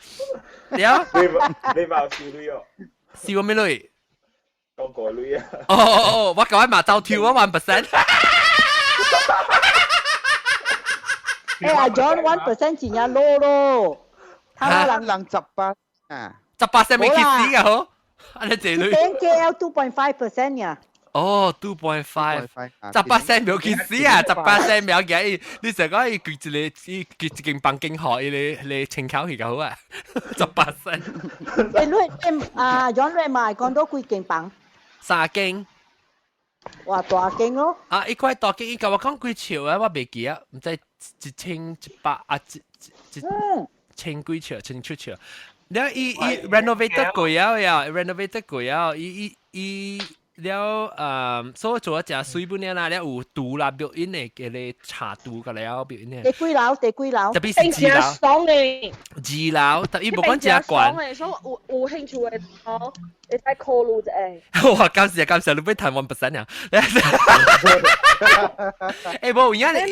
你冇笑女哦，笑咩女？講過女啊！哦，我講馬周跳啊1%。哎呀，John 1% 真係 low 咯，他人18啊，18%未 kiss 㗎好，安尼這女。KL 2.5% 呀。哦 ，2.5， 10% 冇 kiss 啊，10% 冇嘅，你成個要舉一件棒勁學，你請考去好啊，10%。John 你買講到幾件棒？3件。哇，大件咯！啊，一塊大件，伊甲我講幾兆啊，我未記啊，唔知1100啊，1000幾兆，1000出兆。然後伊 renovate 過呀，renovate 過呀，伊了所以做一隻水本啦，了有杜啦表演嘅嗰啲茶杜嘅了表演嘅。第幾樓？特別是2樓。爽嘅。2樓，但伊冇講真慣。所以有興趣嘅哦，你睇 call 路啫。哇！感謝，你俾談1% 啊！誒冇而家你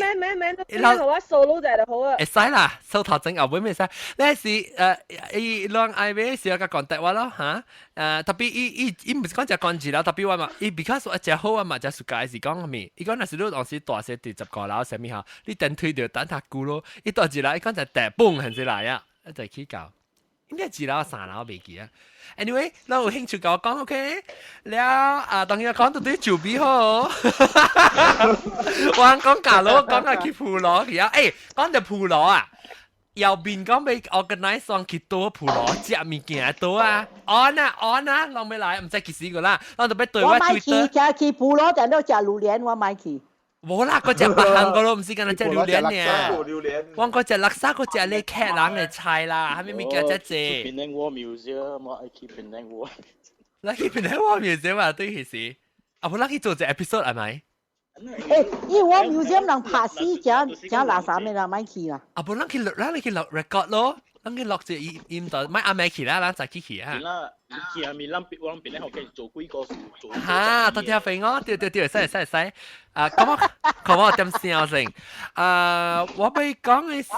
你同我 solo 就好啊。會使啦，收頭整後尾咪使。呢是伊讓愛尾時有個講得話咯嚇。特別伊唔是講只講2樓，特別話嘛，伊 because 一隻好啊嘛，只暑假是講咩？伊講那時你當時大些第10個樓上面嚇，你等推掉等下咕咯，伊到2樓，伊講就第嘣係先嚟啊，一齊起教。應該2樓3樓未記啊。Anyway， 你有興趣跟我講 OK？ 了當然講到啲做比好。我講假佬講下去鋪羅去啊！誒，講到鋪羅啊，右邊講俾 organize 上去多鋪羅食物件多啊 ！on 啊，落未來唔使幾時個啦，我就俾對我買去鋪羅就都食榴蓮，我買去。冇啦，嗰隻白行個咯，唔是咁樣隻榴蓮嘅。我嗰隻垃圾，嗰隻你劇人嘅菜啦，係咪咪叫隻隻？變靚鍋苗啫，我愛去變靚鍋。Lucky 變靚鍋苗啫嘛，對其實。啊，冇 Lucky 做隻 episode 係咪？誒，因為我 museum 人拍死隻垃圾嘅啦，買去啦。啊，冇 Lucky 錄 record 咯。咱去落隻音度，咪阿妹去啦，咱再去啊。啦，去下面咱邊咧學做幾個做。嚇，到啲肥我，對，使。啊，咁我點笑先？我俾講嘅事，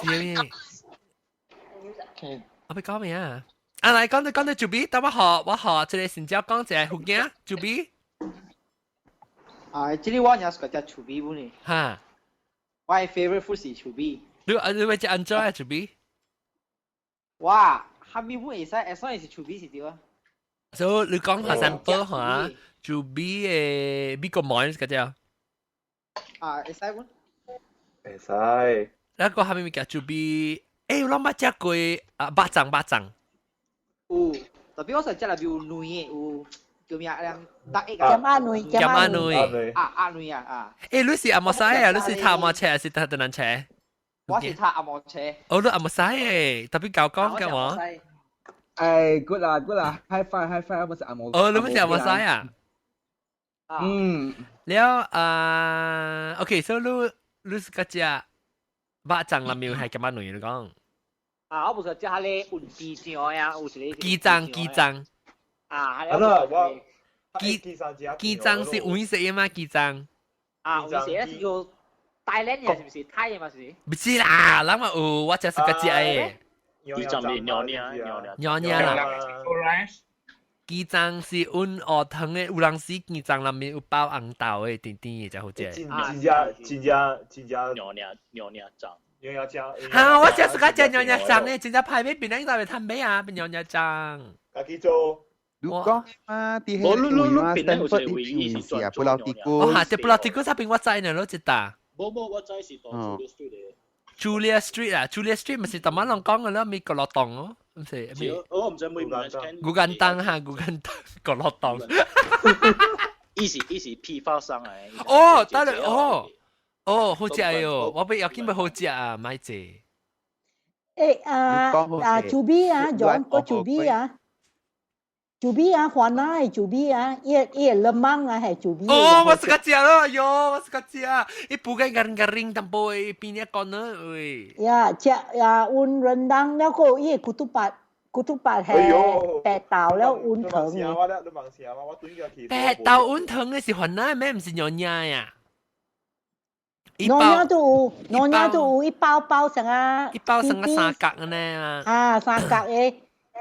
我俾講咩啊？啊，嚟講到做 B， 但我學即係先只講隻福建做 B。啊，這裡我有個叫做 B 本嚟。嚇，我 favorite food 是做 B。你會只 enjoy 做 B？哇，下面會使 as long as 做 B 是點啊？所以你講下 sample 嚇，做 B 嘅 B 個 moins 嗰隻啊？會使喎。會使。一個下面咪叫做 B， 誒，我諗乜隻句啊？巴掌。有，特別我想食啦，有女嘅，有叫咩啊？大egg 鹹鴨女。鴨女啊！誒，你是阿莫西啊？你是塔莫車還是塔德蘭車？我是他阿莫車。哦，你阿莫西誒，特別搞講嘅話。誒 ，good 啦 ，high five， 我是阿莫。哦，你們是阿莫西啊？了OK，所以你是嗰隻巴掌啦，苗係咁樣女你講。啊，我不是叫他咧運機掌呀，有時咧。機掌。啊，係啦，我機掌是運色嘅嘛？機掌。啊，運色咧是叫大靚嘅，是不是？泰嘅嘛是？唔知啦，諗下有，我只是嗰隻誒。機掌咪尿啦。機掌是運學堂嘅，有人是機掌裏面有包紅豆嘅，甜嘅就好食。真正尿醬。嚇！我只是嗰隻尿醬嘅，真正派俾邊個帶嚟探咩啊？邊尿醬？家己做。如果啊，啲係Stanford 啲住是啊，布拉蒂古。哦，係，布拉蒂古嗰邊我知呢，攞只打。冇，我知是當 Julia Street 啊 ，Julia Street 咪是特晚浪講嘅啦，咪角落檔咯，唔係。我唔知每古根燈嚇，古根燈角落檔。依是批發商嚟。哦，得啦，哦，好食喎，我俾有見咪好食啊，買隻。誒，做 B 啊，John 個做 B 啊。主比啊，华奈主比啊，也勒芒啊，系主比。哦，我suka 食咯，哟，我suka 食。伊补嘅 garing-garing 淡薄嘅邊一個呢？喂。呀，食呀，อุ่น rendang แล้วก็伊กุตุปัด係แปด豆แล้วอุ่น藤嘅。แปด豆อุ่น藤嘅是華奈咩？唔是娘娘呀？娘娘都有一包成啊，一包成個三角嘅呢。啊，三角嘅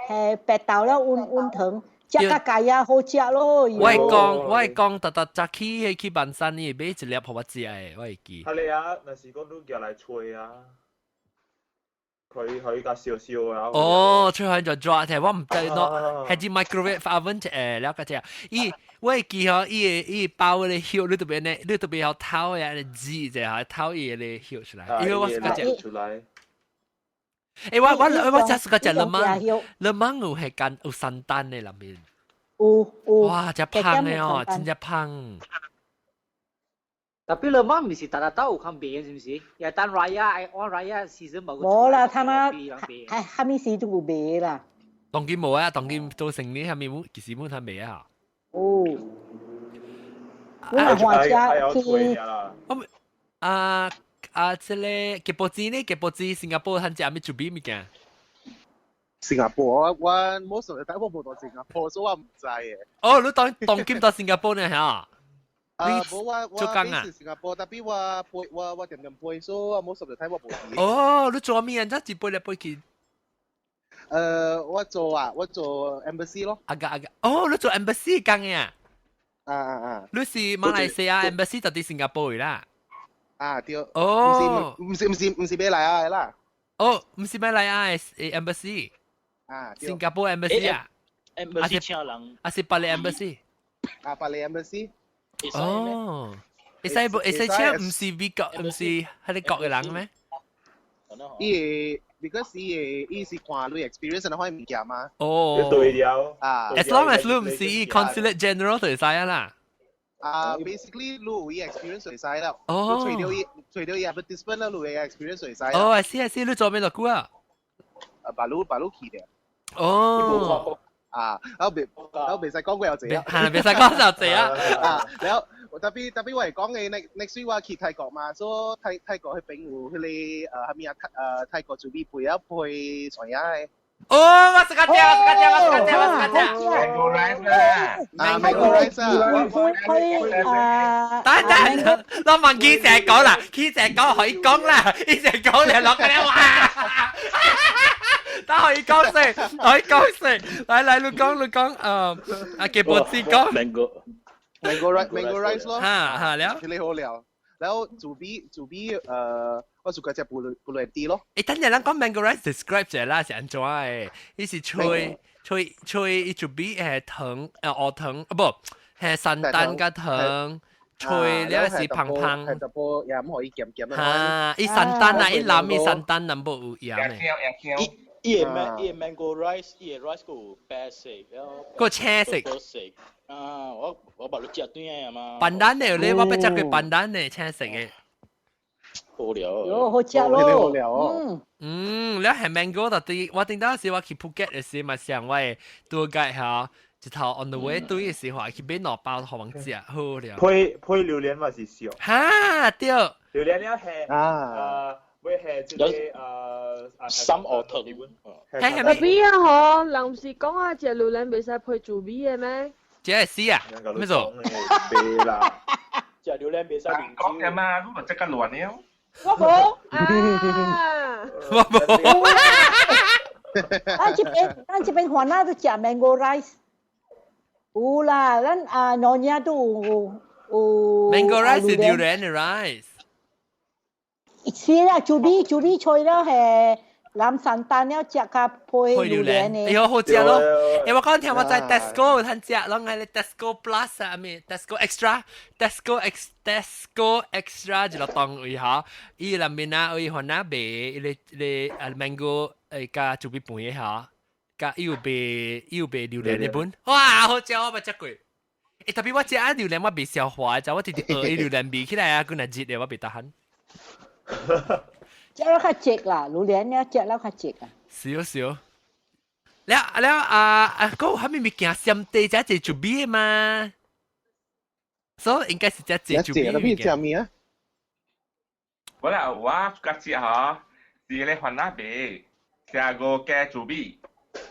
係白豆แล้วอุ่น藤，食個雞啊好食咯。我係講，特早起去萬山呢，買一粒互我食嘅，我會記。係你啊，若是講你叫嚟吹啊，佢個燒啊。哦，吹開就抓嘅，我唔知咯，係啲 microwave oven 誒，了解啫。我會記嗬，伊包嘅香，你特別要偷嘅，煮就係偷伊嘅香出來，因為我是個食。出來。誒，我真係個食勒芒有係間有山丹嘅入面。哇，真香嘅哦，真係香。Tapi lemang mesti tak tahu kan B mesti. Ya tan raya, on raya season bagus. 冇啦，他媽係下面時都有賣啦。當今冇啊，當今做成年下面冇，其實冇睇未啊。哦。我係話只即係吉波茲呢？吉波茲新加坡睇只咩做邊物件？新加坡我冇熟嘅，但我冇到新加坡，所以我唔知嘅。哦，你當今到新加坡呢嚇？冇我是新加坡，但係我點背，所以我冇熟嘅睇我冇知。哦，你做咩人啫？自背嚟背去。我做 embassy 咯。哦，你做 embassy 講嘅啊？你是馬來西亞 embassy 就喺新加坡啦。對。哦。唔是馬來亞啦。哦，唔是馬來亞嘅 embassy。新加坡 embassy 啊。embassy 請人。是巴黎 embassy。巴黎 embassy。哦。會使請唔是美國，唔是喺你國嘅人咩？Because 伊是看你 experience 可以物件嘛。哦。對了。As long as 你唔是 consulate general 就會使啦。basically 你有伊 experience 就會使啦。哦。除咗伊 advertisement 啦，你有 experience 就會使。哦，I see，你做咩落久啊？巴魯去嘅。哦。我未使講過有這啊。係未使講就這啊。แล้ว特別我係講嘅 next week 我去泰國嘛，所以泰國去冰湖，佢哋係咪泰國做啲配上嘢。哦，我識個正。Mango rice 啦。Mango rice 等，我問佢成日講啦，佢成日講可以講啦，佢成日講你落嘅咧，哇！得可以講先，來，你講，吉波茲講。Mango rice 咯。แล้ว你好了，แล้วจูบี我做嗰隻布雷蒂咯。等陣咱講 mango rice describe 者啦，是安怎誒？伊是吹，伊จูบี係藤鵝藤，不係山丹嘅藤，吹了是胖。係就波也唔可以鹹啊！伊山丹啊，伊藍伊山丹南部有鹽誒。伊個 mango rice，伊個 rice 個有白色，個青色。我把你食斷啊嘛。笨蛋嚟咧，我不食佢笨蛋嚟青色嘅。好料。喲，好食咯。你係 mango 就啲，我頂到時我去普吉嘅時咪上位多介下，一頭 on the way 對嘅時候去買兩包好王食，好料。配榴蓮還是燒？嚇對。榴蓮要係會係即係深鵝頭。係咩？邊啊？嗬，人唔是講啊，隻榴蓮未使配做味嘅咩？這係死啊！咩做？別啦，隻榴蓮未使連講嘅嘛，如果即刻亂了。我冇啊！我冇。咱這邊華納都食 mango rice。有啦，咱Nyonya都有。mango rice 是榴蓮嘅 rice。是啦，主比吹了係藍山丹了，食甲配榴蓮嘅。哎好食咯！我講聽我在 Tesco 睇食，攏係 Tesco Plus 啊，咪 Tesco Extra 就落檔位嚇。伊裏面啊，伊可能賣你mango 加主比半嘢嚇，加又賣榴蓮嘅本。哇，好食我冇食過。特別我食榴蓮我未消化，就我直接榴蓮味起來啊，佢那熱嘅我未得閒。食了較直啦，榴蓮了食了較直啊。少。嗰下面咪件閃地只隻做咩嘛？所以應該是只隻做咩嘅。食咩啊？我啦，我家姐嚇是咧雲南邊，食個嘅做咩？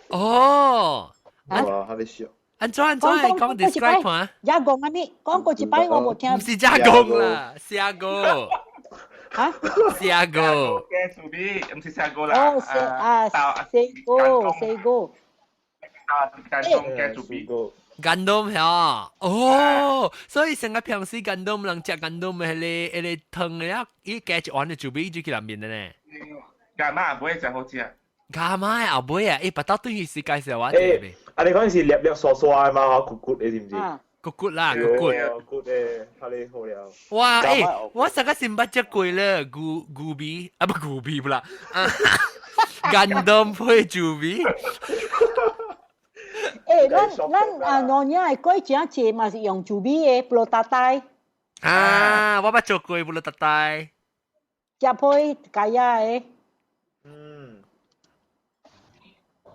哦，哇，還沒笑。安怎講 describe 看？也講啊咪，講過一擺我冇聽。唔是加工啦，下個。嚇？下個。嘅做咩？唔是下個啦。哦，四個。間中嘅做咩？gandum 嚇，哦，所以成個平時 gandum 人食 gandum 係你湯咧，依加一碗嘅做咩就去入面嘅呢？干嘛唔會就好食？干嘛啊？唔會啊！誒，不到對於是介紹話題咩？啊，你嗰陣時粒粒傻傻嘛，骨骨你知唔知？骨骨啦，骨骨。骨誒，太厲害了。哇！誒，我成個先捌隻貴咧，古比啊，不古比不啦，gandum 配做咩？咱老年係改正節嘛是用做咩嘅布羅達帶。啊，我捌做過布羅達帶。食配雞呀嘅。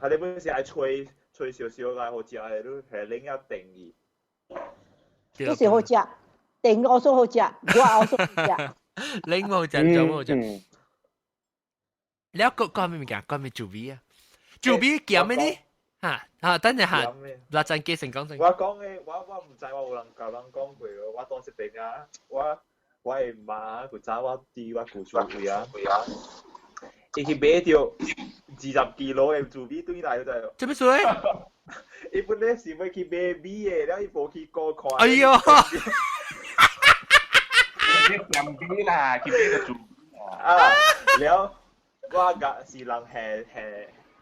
係你本時係吹少少嘅好食嘅，都係另一定義。都是好食，定我說好食，我好食。另好食，就好食。แล้วก็ไม่มีการก็ไม่จูบี啊，จูบีเกี่ยวไหมนี่嚇等陣嚇，嗱陣記成講成。我講嘅，我唔知我有人教人講過，我當時定啊，我係媽佢找我啲我顧住佢啊，伊去買條20kg嘅豬髀對來就係。做咩水？伊本來是要去買米嘅，然後伊無去過看。哎呦！飲啲啦，佢買個豬啊，แล้ว我個是人係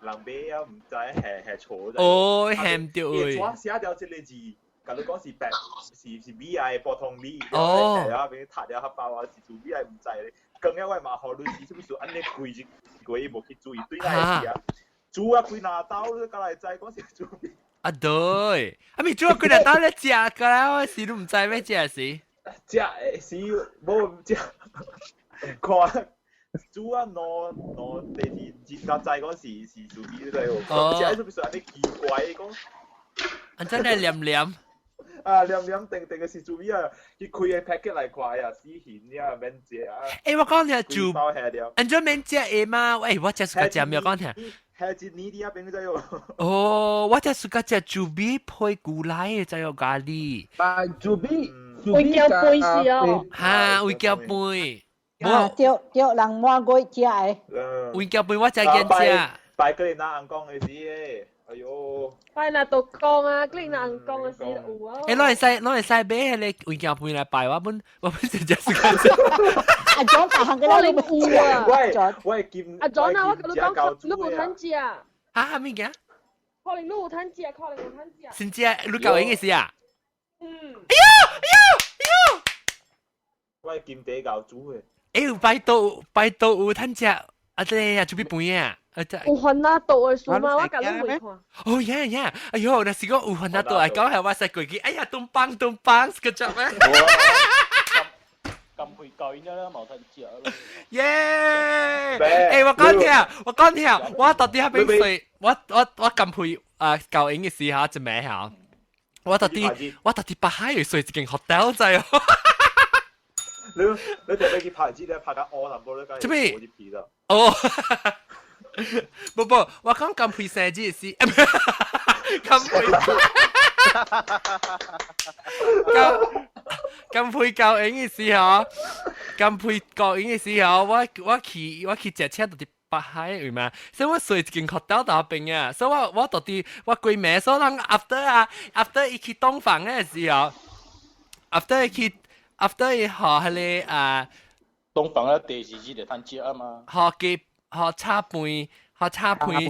人買啊，唔知係錯。哦，鹹掉誒！我寫掉這個字，假如講是白是米啊，普通米，哦，然後俾撻掉黑包啊，是豬米係唔知咧。更加我嘛學律師，做咩事安尼貴貴無去注意對來事啊？豬啊貴拿刀，你過來知講是豬米。啊對，啊咪豬啊貴拿刀咧食㗎啦，我時都唔知咩食是。食是冇食，看。豬啊，攞第二節甲仔嗰時是做咩咧？哦，即係做咩說安尼奇怪講？安真係黏黏。啊，黏黏定定嘅是做咩啊？佢開個 packet 嚟看啊，死險呀，免食啊！誒，我講你豬，安怎免食嘅嘛？喂，我只係食咩講聽？係一年啲啊，邊個仔喎？哦，我只係食豬髀配古奶嘅，就有咖喱。啊，豬髀，會叫杯是哦。嚇，會叫杯。叫人摸過食嘅。會叫杯我真係見食。拜佢哋拿硬講嘅事，哎呦！拜那度講啊，佢那講嘅事有啊。誒，攞嚟使買係你會叫杯嚟拜我本直接食緊。阿 John 大行嘅啦，你唔知啊？喂，見阿 John 啊，我同你講，你冇睇住啊？嚇咩嘅？可能你冇睇住啊，可能冇睇住啊。先知啊，你教英嘅事啊？嗯。哎呦！喂，見地教煮嘅。誒，拜到有睇食，啊對啊，做咩杯啊？有番那道嘅書嘛，我甲你未看。哦呀，哎呦，那是個有番那道，講係我食過去，哎呀，東邦，個做咩？咁會計呢，冇睇住咯。耶！誒，我講聽，我到底喺邊睡？我咁配教英嘅時候就咩下？我到底把海去睡一間 hotel 仔哦。你哋去牌子咧，拍緊我林波咧，梗係冇啲皮啦。哦，不，我講咁配生字是，咁配教英嘅時候，咁配教英嘅時候，我去隻車到啲北海係嘛，所以我睡一間學校到邊啊，所以我到啲我鬼咩，所以人 after 一去東房嘅時候 ，after 伊學係你東房咧第四節嚟睇節啊嘛，學插背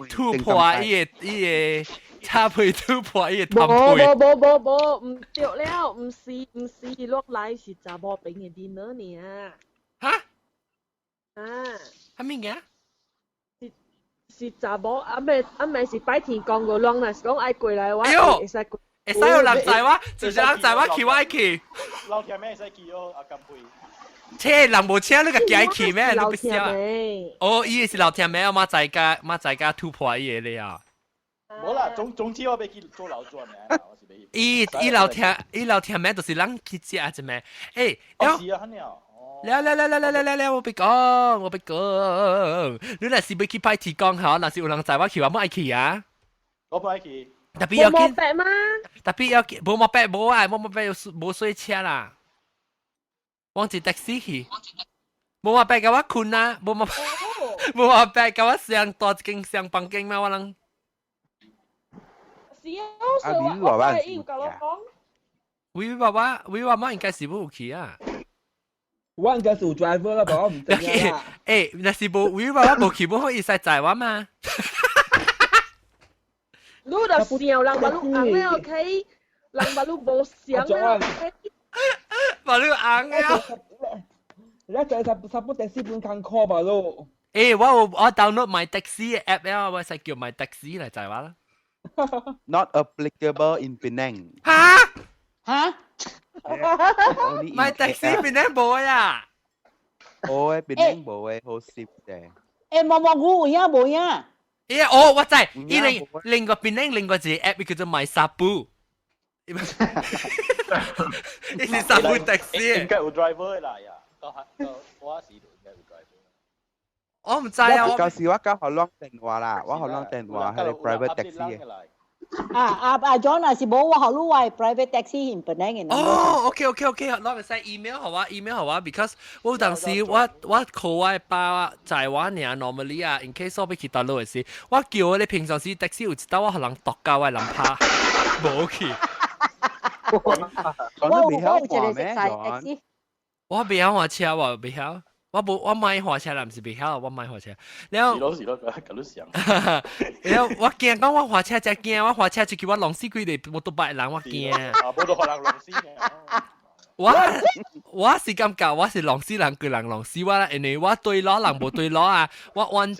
突破伊個插背突破伊個氹背。冇，唔對了，唔是落來是查某餅嘅dinner呢。嚇？啊？係咩嘅？是查某，啊咪是白天講個浪啦，是講愛過來我會使過。會使有人載我，就是人載我去我去。老天咩使去哦，阿金佩。車人無車，你個幾去咩？你不曉啊？妹。哦，伊是老天妹，我在家突破伊個了。冇啦，總之我俾佢做老轉嘅，我是俾。伊老聽咩，就是人去食啫咩？誒，是啊，肯定。了，我俾講，你若是要去派提供嚇，若是有人在我去，我冇愛去啊。我唔愛去。特別要冇白嗎？特別要冇莫白冇啊，冇白冇水車啦。往住的士去，冇莫白嘅我困啊，冇莫白嘅我上多經上房間嘛，我能。是啊，所以我係要教我講。威爸爸應該是冇去啊。我應該是有 driver 啦，我唔知啊。誒，若是冇威爸爸冇去，冇可以使載我嘛？你就笑人把路硬咧，OK？人把路冇想咧，OK？把路硬啊！你就差不多4分鐘 call 吧咯。誒，我 download my taxi app 啊，我使叫 my taxi 嚟載我啦。Not applicable in Penang. 嚇 my taxi Penang 冇啊。哦，Penang 冇嘅，好少嘅。誒冇呀冇呀。我知，另個 Penang 另個字 app 叫做 my sabu。呢是 sabu taxi。應該有 driver 啦呀，我是應該有 driver。我唔知啊。舊時我交學啷電話啦，我學啷電話係 private taxi 嘅。John 是冇我學路係 private taxi in Penang 嘅。哦，OK，攞咪使 email 好啊 ，email 好啊 ，because 我當時我 call 我爸在我呢 normally 啊 ，in case 我要去大陸嘅時，我叫我哋平常時 taxi 有一道我可能度教我人拍，冇去。我未曉話咩？我未曉話車，我未曉。我買火車啦，唔是未曉，我買火車。然後是咯，咁都想。然後我驚講我火車真驚，我火車就叫我浪死佢哋，我都白人我驚。冇到學人浪死嘅。我是感覺我是浪死人叫人浪死我啦，因為我對攞人無對攞啊，我彎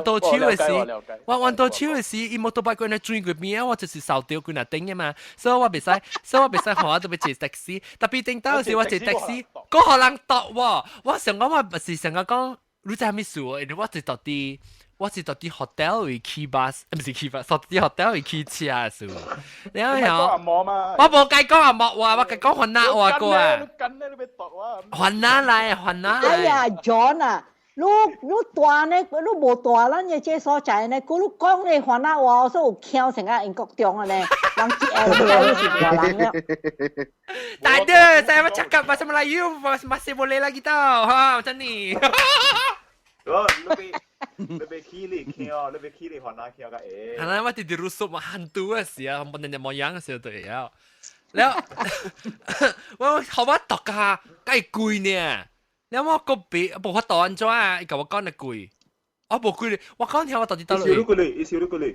到手嘅時，伊冇到白佢那轉佢邊，我就是受掉佢那頂嘅嘛，所以我袂使學我都要坐的士，特別頂到時我坐的士，嗰個人度喎，我成個我唔是成個講，你知係咩事喎？因為我是到啲 hotel 去 key bus， 唔是 key bus， 到啲 hotel 去 key 車數。你睇下，我冇計講阿莫話，我計講雲南話過啊。雲南嚟。哎呀 ，John 啊，你大呢，你無大咱嘅這所在呢，佢你講你雲南話，我所有腔成個英國中啊呢，人知你是大人了。Tak ada, saya macam cakap bahasa Melayu masih boleh lagi tau. Ha, macam ni. 你被 kiri 橋，你被 kiri 雲南橋嘅誒。係啦，我哋rusuk hantu 嘅時候，本人冇樣嘅時候都有。แล้ว我เขาว่าตอกกาใกล้กุยเนี่ยแล้วว่าก็บอกว่าตอนจ้าไอ้กับว่าก้อนน่ะกุยอ๋อบอกกุยว่าก้อนที่ว่าตอนที่ตลอด少咗個你，少咗個你。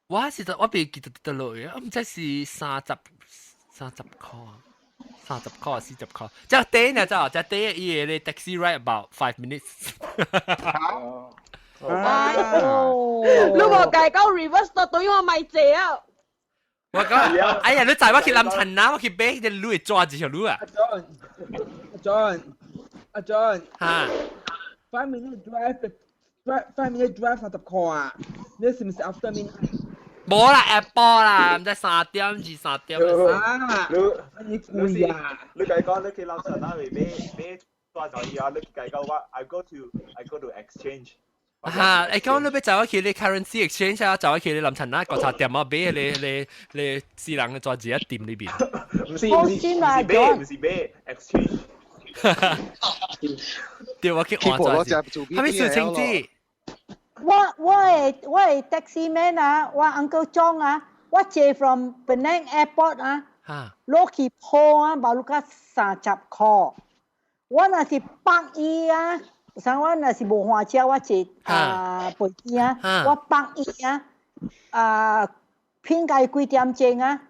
我是我被記得ตลอด啊，唔知是30塊40塊40塊，即係短啊，即係短伊個 taxi ride about 5 minutes。你冇計講 reverse 到對我咪借啊！我講，哎呀，你知我去lâm陳啊，我去買隻鹿抓住條鹿啊。阿 John， 嚇5 minute drive 30塊啊！你是唔是 after midnight？冇啦 ，Apple 啦，唔知3點至3點。啊！你攰啊！你計講你去諗神啦，你抓就要你計講話 I go to exchange。嚇！你講你俾就我去你 currency exchange 啊，就我去你lâm陳啊，個茶店啊，俾你私人嘅在自己店裏邊。唔是俾 exchange。對，我去換咗先。係咪事情知？我係 taxi man 啊，我 Uncle John 啊，我借 from Penang Airport 啊，攞去鋪啊，冇攞30塊。我那是百億啊，像我那是無花車，我借飛機啊，我百億啊，偏計幾點鐘啊？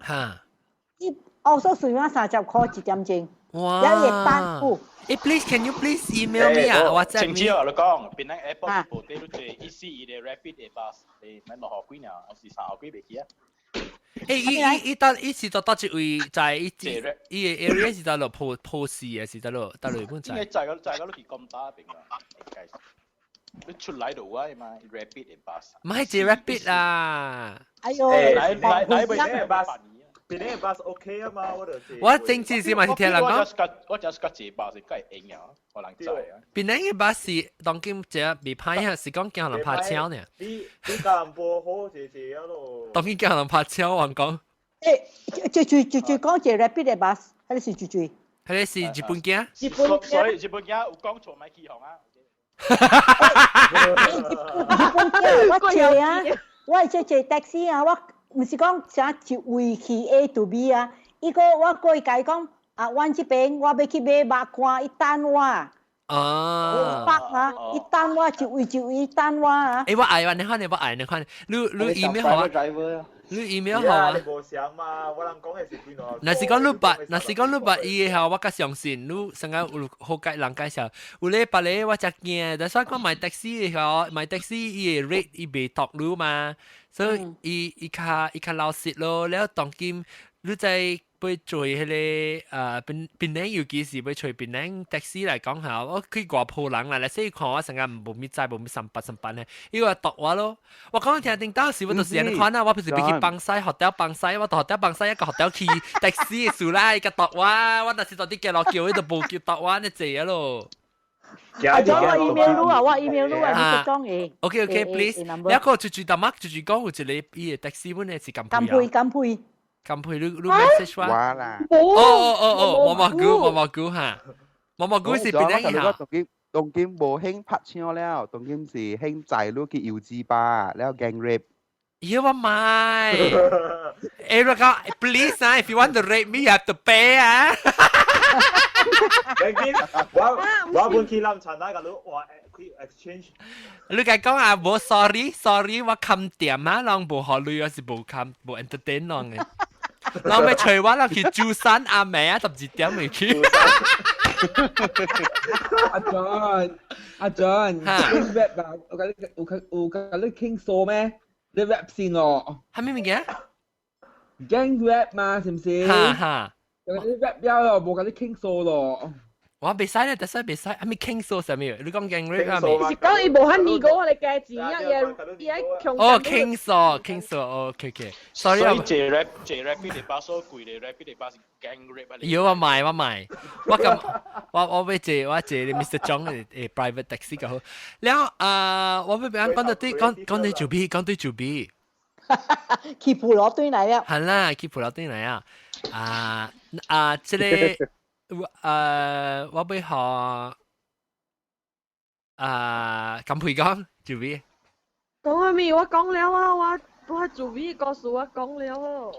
伊澳洲算我30塊1點鐘，一日單付。please can you please email me 啊？WhatsApp 情知我你講，Penang Airport 部地都做 EC 嘅 Rapid Bus，你咪落學幾年，我是30幾未去啊。伊是到一位在伊個 area 是到落破市嘅，是到落日本仔。應該就係嗰啲咁打邊啊？你出嚟度啊嘛 ，rapid 嘅巴士。唔係借 rapid 啊！哎呦，嚟邊啲巴士？邊啲巴士 OK 啊嘛？我正次是咪是聽人講？我只係借巴士，梗係應啊，我能知啊。邊啲嘅巴士當今只未拍啊，是講叫人拍超呢？你加人波好謝謝啊咯。當今叫人拍超，我講。最講借 rapid 嘅巴士，係是最。係你是日本嘅？所以日本嘅有講錯咪起航啊。我借啊，我借 taxi 啊，我唔是講啥一位去 A to B 啊，伊個我過去解講啊，阮這邊我要去買肉乾，伊等我。北啊，伊等我一位等我啊。誒，我愛你看你，我愛你看你 email 好啊？你 email 好啊？你無想嘛？我人講嘅是邊度？若是講你捌伊嘅後，我較相信你成個有好介人介紹。有咧別咧，我真驚，但係講買 taxi 嘅後，買 taxi 伊嘅 rate 伊袂讀你嘛，所以伊較老實咯。แล้ว當今你在要做迄個檳榔，尤其是要做檳榔 taxi 嚟講下，我去外鋪人啦，所以看我成日無咪知無咪上班咧，伊個讀我咯。我講聽聽到時，我就是安尼看啊，我平時要去幫西學校幫西，我到學校幫西一個學校去 taxi 嘅數啦，伊個讀我，我但是到啲叫落叫，伊就無叫讀我，你謝咯。我將我 email 錄啊，我 email 錄啊，你講嘅。OK，please。一個最淡仔，最講有一個伊嘅 taxi 本嚟是咁配。咁配你 message 話？毛毛菇嚇，毛毛菇是邊一樣？當今冇興拍槍了，當今是興仔ลูก去油脂吧，แล้วแกง rape。要我買，Erica please 啊 ，if you want to rape me you have to pay 啊。我本去諗陳大個佬話佢 exchange。你講講啊，冇 sorry，我冚店啊，人冇考慮，我是冇冚冇 entertain 人嘅。เราไม่ช่วยว่าเราคือจูซันอาแม่ตับจีเตียมไม่คิดอาจารย์แรปแบบโอกาสเล่น King Soul ไหมเล่นแรปซีนหรอทำไมเงี้ยแก๊งแรปมาสิมซีโอกาสเล่นแรปยาวหรอโอกาสเล่น King Soul หรอ我未使咧，但係未使，係咪傾數上面？你講勁 rap 係咪？是講伊無遐尼個我哋價錢啊，伊喺強。哦，傾數，OK。sorry 啊。借 rap 邊啲巴所貴嘅 rap 邊啲巴是勁 rap 啊？要我賣，我咁我要借你 Mr. John 嘅 private taxi 就好。แล้ว我要俾人講到啲講對住 B。去葡萄對嚟啊！係啦，去葡萄對嚟啊！即係。我要學咁配講做咩？講下面我講了啊，我做咩告訴我講了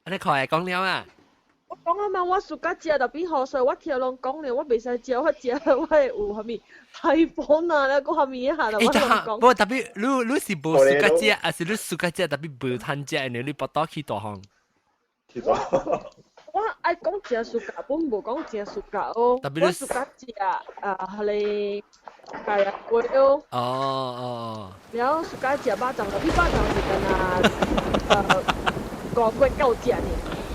啊？你快講了啊！我講啊嘛，我暑假食特別好，所以我聽人講了，我未使食，我食我係有下面太煩啦，你講下面一下就我講。不過特別你是無暑假食，還是你暑假食特別無攤食，然後你不到去大行？我愛講食暑假，本無講食暑假哦。我暑假食係你假日過哦。哦。然後暑假食巴掌，你巴掌是跟個月夠食呢。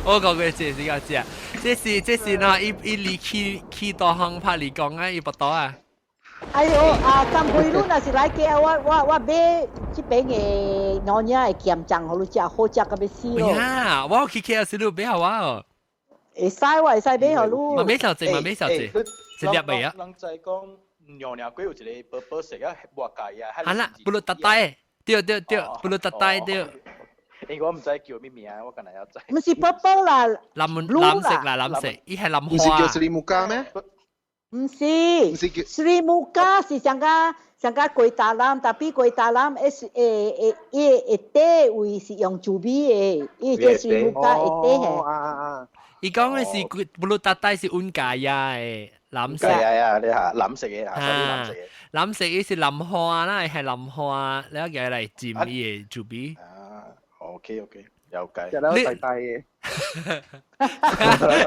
我個月食是夠食，這是呢，伊離去大行拍嚟講啊，伊不到啊。哎呦咁配路那是來嘅，我買這邊嘅老娘嘅鹹醬，好食，好食個要死咯。呀，我去 KL 時都比較啊。會使我會使俾好路。慢慢小姐，一粒未啊？人在講娘娘鬼有一個寶石啊，活計啊。係啦，不如特帶，對，不如特帶對。我唔知叫咩名，我可能有知。唔是 purple 啦，藍色，伊係藍花。唔是叫 Sri Muka 咩？唔是 Sri Muka 是上個鬼打籃，但係鬼打籃一底位是用朱比嘅，伊叫 Sri Muka 一底係。伊講嘅是不如特帶是溫家呀嘅藍色。係，你嚇藍色嘅嚇，藍色伊是藍花啦，係藍花，你一個嚟佔伊嘅朱比。OK，有計。就係大嘅。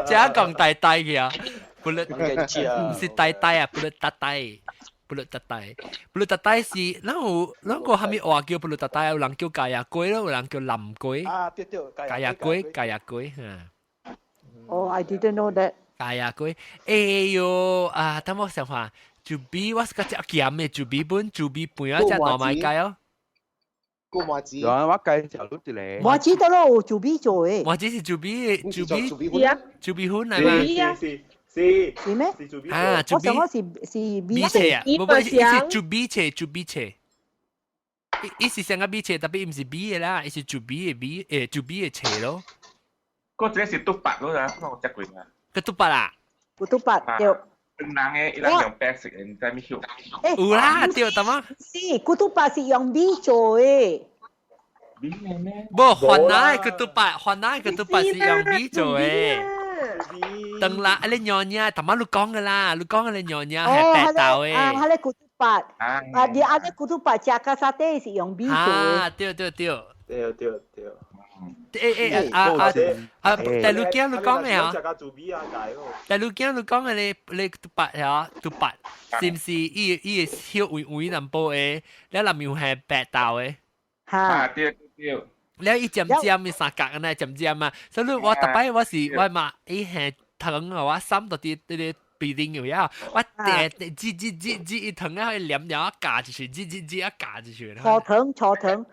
即係講大嘅啊！不如唔是大啊，不如特大。不如特大是，咱個下面話叫不如特大，有人叫咖椰龜咯，有人叫藍龜。對，咖椰龜嚇。Oh, I didn't know that. 咖椰龜，哎呦等我想下，朱比我是個只鹹嘅朱比本，朱比半啊只糯米雞哦。個麻子。有我介紹到一個。麻子得咯，朱比做嘅。麻子是朱比是啊，朱比粉係嘛？是咩？啊，朱比。我是 B 切啊，不是，是朱比切，朱比切。伊是成個 B 切，特別唔是 B 嘅啦，伊是朱比嘅 B，朱比嘅切咯。嗰隻是督白咯，我食過啊。個督白啊？個督白對。เป็นนางไงแล้วอย่างแปลกสิเองแต่ไม่หิวอูล่าเดียวแต่ว่าสิกุตุปาสิ用 B 做嘅บีไงแม่บ่หัวหน้ากุตุปาหัวหน้ากุตุปาสิ用 B 做嘅等啦อะไรญอเนี่ยแต่ว่าลูกก้องกันล่ะลูกก้องอะไรญอเนี่ย係แปดเต่า嘅佢哋กุตุปา啲阿啲กุตุปา食咖沙爹是用 B 做嘅對แต่ลูกแก้วลูกก้องไงเหรอแต่ลูกแก้วลูกก้องอะไร你ตุปัดเหรอตุปัด是唔是伊個小位淡薄嘅แล้ว裡面係白豆嘅嚇對แล้ว伊漸漸嘅三角啊漸漸啊所以我特別我是我嘛伊係糖啊我心到啲必定有呀我擠一糖啊可以黏一夾進去擠一夾進去錯糖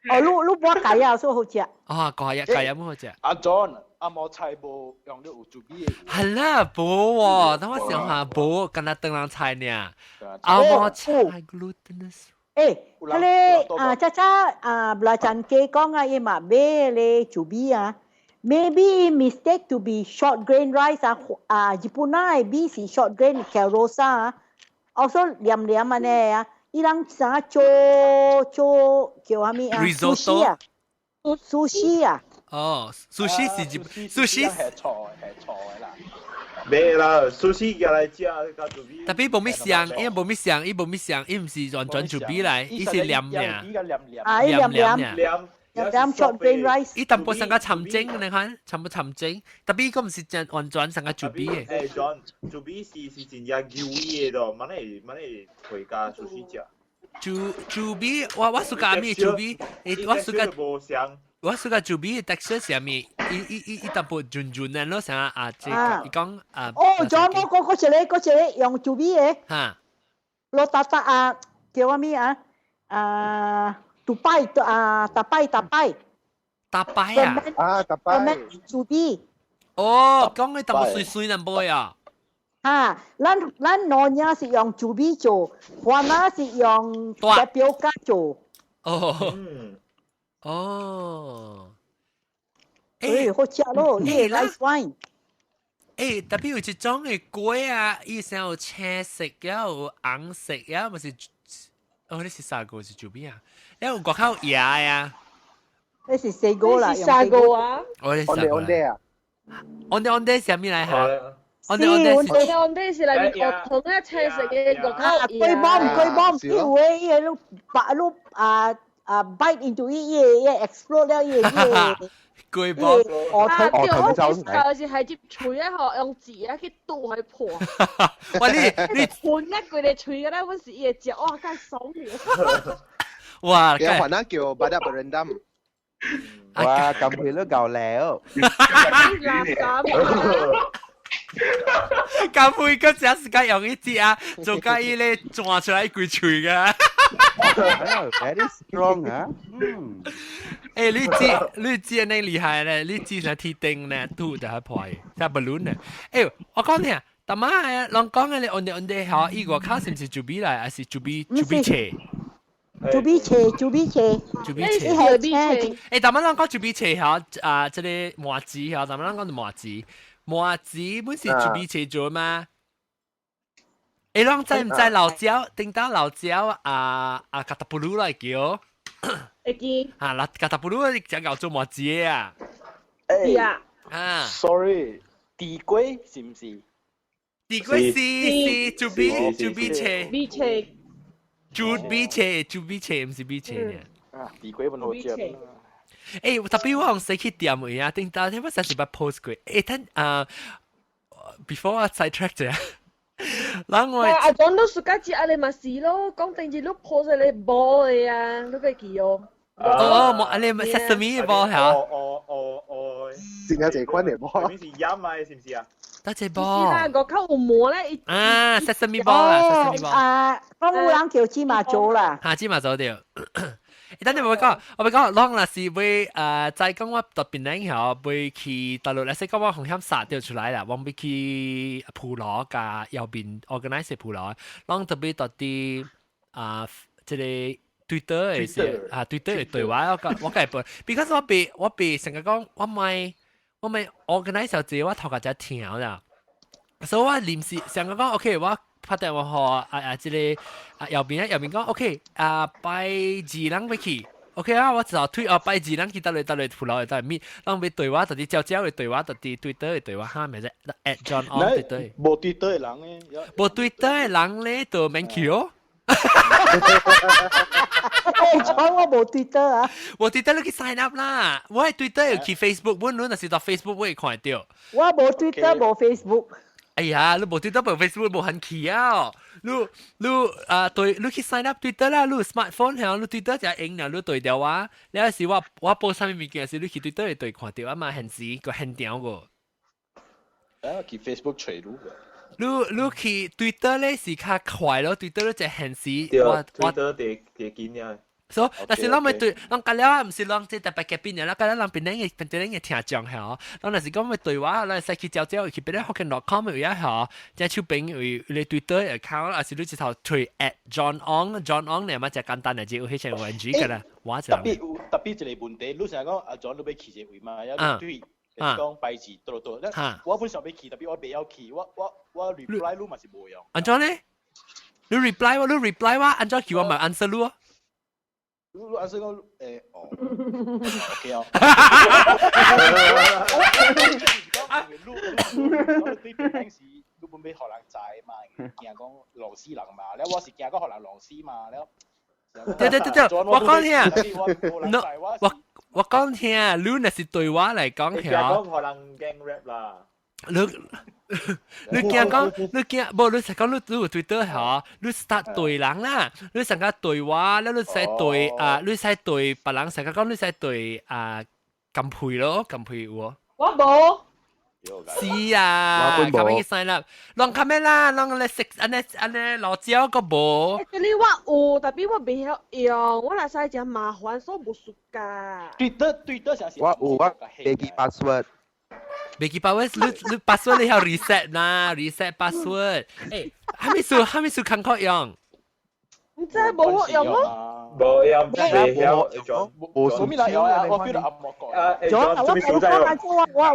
哦，你把芥啊，所以好食。哦，芥有冇好食？阿 John，阿冇菜無用咗做咩？係啦，冇喎，等我想下冇，跟他登人菜呢。阿冇菜 glutinous。誒，佢哋渣belacan ke 講啊，伊嘛買咧做咩啊 ？Maybe mistake to be short grain rice 日本那B 是 short grain carosa 啊，also 黏啊呢啊。伊人啥做叫啥物啊 ？Risotto 啊 ，sushi 啊。哦，sushi 是 sushi 係錯嘅啦。咩啦？sushi 嘅嚟食，特別冇咩香，因為冇咩香，伊冇咩香，伊唔是完全做比嚟，伊是黏嘅。啊，黏 short grain rice。伊淡薄成個沉蒸，你看，沉蒸，特別個唔是真完全成個做比嘅。誒，John，做比是真正牛嘅咯，乜嚟回家 sushi 食。做比，我สุก咩做比？我สุก做比 texture 係咩？伊淡薄軟嘅咯，成啊，即係講啊。哦，John，嗰隻用做比嘅。嚇。攞搭啊，叫啥物啊？搭拜啊！搭拜。做比。哦，講嘅淡薄水淡薄呀。咱農業是用做比做，華那是用白表家做。哦。誒，好食咯，伊個 rice wine。誒，特別有一種嘅粿啊，伊先有青色，有紅色，有咪是？哦，你是啥個？是做咩啊？有外口椰啊？你是四個啦，是啥個啊？我哋啥個？on day 係咩嚟嚇？on day 是嚟面學堂一青色嘅外口龜bomb，啲位嘢都bite into 嘢 explode 了嘢。龜bomb。我有時係接錘啊，學用紙啊去剁去破。喂，你判一句你錘嘅咧，嗰時嘢隻哇，梗係爽嘅。哇！嘅話呢叫 badak berendam。哇，咁佢都夠แล้ว咁佢嗰陣時間用一支啊，做家依咧撞出來一句錘嘅。Very strong 啊！誒，你知你厲害咧，你知係鐵定咧，都就係破嘅，就係 balloon 咧。誒，我講聽，但係啊，人講嘅你on day 嚇，依個卡是唔是做比嚟，還是做比斜？做比斜。做比斜。誒，但係人講做比斜嚇，即係麻子嚇，但係人講就麻子本是做比斜做嘛？誒，人知唔知老椒？定到老椒卡塔布魯嚟叫？會記。啦，卡塔布魯你只搞做麻子啊？係啊。Sorry，地龜是唔是？地龜是做比斜。比斜。做比斜唔是比斜嘅。啊，地龜本好食。誒，特別我用死去點位啊！定到聽乜實是把 post 佢。誒，睇before 我 sidetrack 啫。嗱我阿講到暑假節啊，你咪試咯，講定住碌破晒你波你啊，都可以記哦。哦，你咪 sesame 波係啊？真係這款嘅波。邊是飲啊？是唔是啊？得隻是波啦，個口有膜咧。啊 ，sesame ball 啦，sesame ball。講有人叫芝麻組啦。嚇，芝麻組掉。等陣我講，啷啦是會在講我特別領後會去大陸，你識講我紅險殺掉出來啦，我會去普羅加右邊 organize 普羅，啷特別特啲即係 Twitter 嘅事Twitter 嘅對話，我計背 ，because 我被成日講我咪 organize 自己我頭殼就條啦，所以我臨時成日講 OK 我。拍電話學即個右邊講 OK 拜二人要去 OK 啊，我就推拜二人去得嚟普羅得嚟咪，讓俾對話特啲招嘅對話特啲Twitter嘅對話哈咪啫 at John on 對對，冇Twitter嘅人咧，冇Twitter嘅人咧就免去咯。講我冇 Twitter 啊，冇 Twitter 你去 sign up 啦，我係 Twitter 要去 Facebook， 本來就是到 Facebook 會看到。我冇 Twitter 冇 Facebook。哎呀，你冇 Twitter 冇 Facebook 冇很奇啊！你對，你去 sign up Twitter 啦，你 smartphone 係你 Twitter 就用啦，你對掉啊！你有時我報啥物物件時，你去 Twitter 會對看到啊嘛，現時個很屌個。去 Facebook 隨路嘅。你去 Twitter 咧是較快咯，Twitter 咧就現時我 Twitter 地見啊。所以，但是咱咪對，咱隔了唔是咱即特別嘅邊人啦，隔了咱邊人嘅聽眾係，咱若是講咪對話，咱使去招去邊咧Hokkien.com 有一下，即係出邊有你 Twitter account，還是你直頭推 at John On 咧嘛，就簡單嚟只有 HNONG 㗎啦，我就特別一個問題，你成日講阿 John 都要去一位嘛，有啲對，講拜字多，我本上要去，特別我未有去，我 reply 你嘛是冇用。安怎咧？你 reply 我，安怎叫我咪 answer 你啊？我阿叔講，OK 啊。對邊陣時，你本俾學人仔嘛，驚講老師人嘛，你我是驚講學人老師嘛，你。對，我講聽，我講聽，你那是對話嚟講嘅。講學人驚 rap 啦。你驚講，冇你成講你有 Twitter 嚇，你 start 對人啦，你成個對話，你使對你使對別人，成個講你使對金配咯，金配有喎。我冇。是啊，咁樣去 sign up，浪卡咩啦，浪你食安尼辣椒個冇。你我有，但係我未曉用，我嚟使真麻煩，所以冇熟㗎。Twitter 成時。我有我未記 password。未記 password， 你 password 你要 reset 啦 ，reset password。誒，係咪數康確用？唔知冇用咯。冇用，未有。冇咩啦，有啊，我叫阿莫講。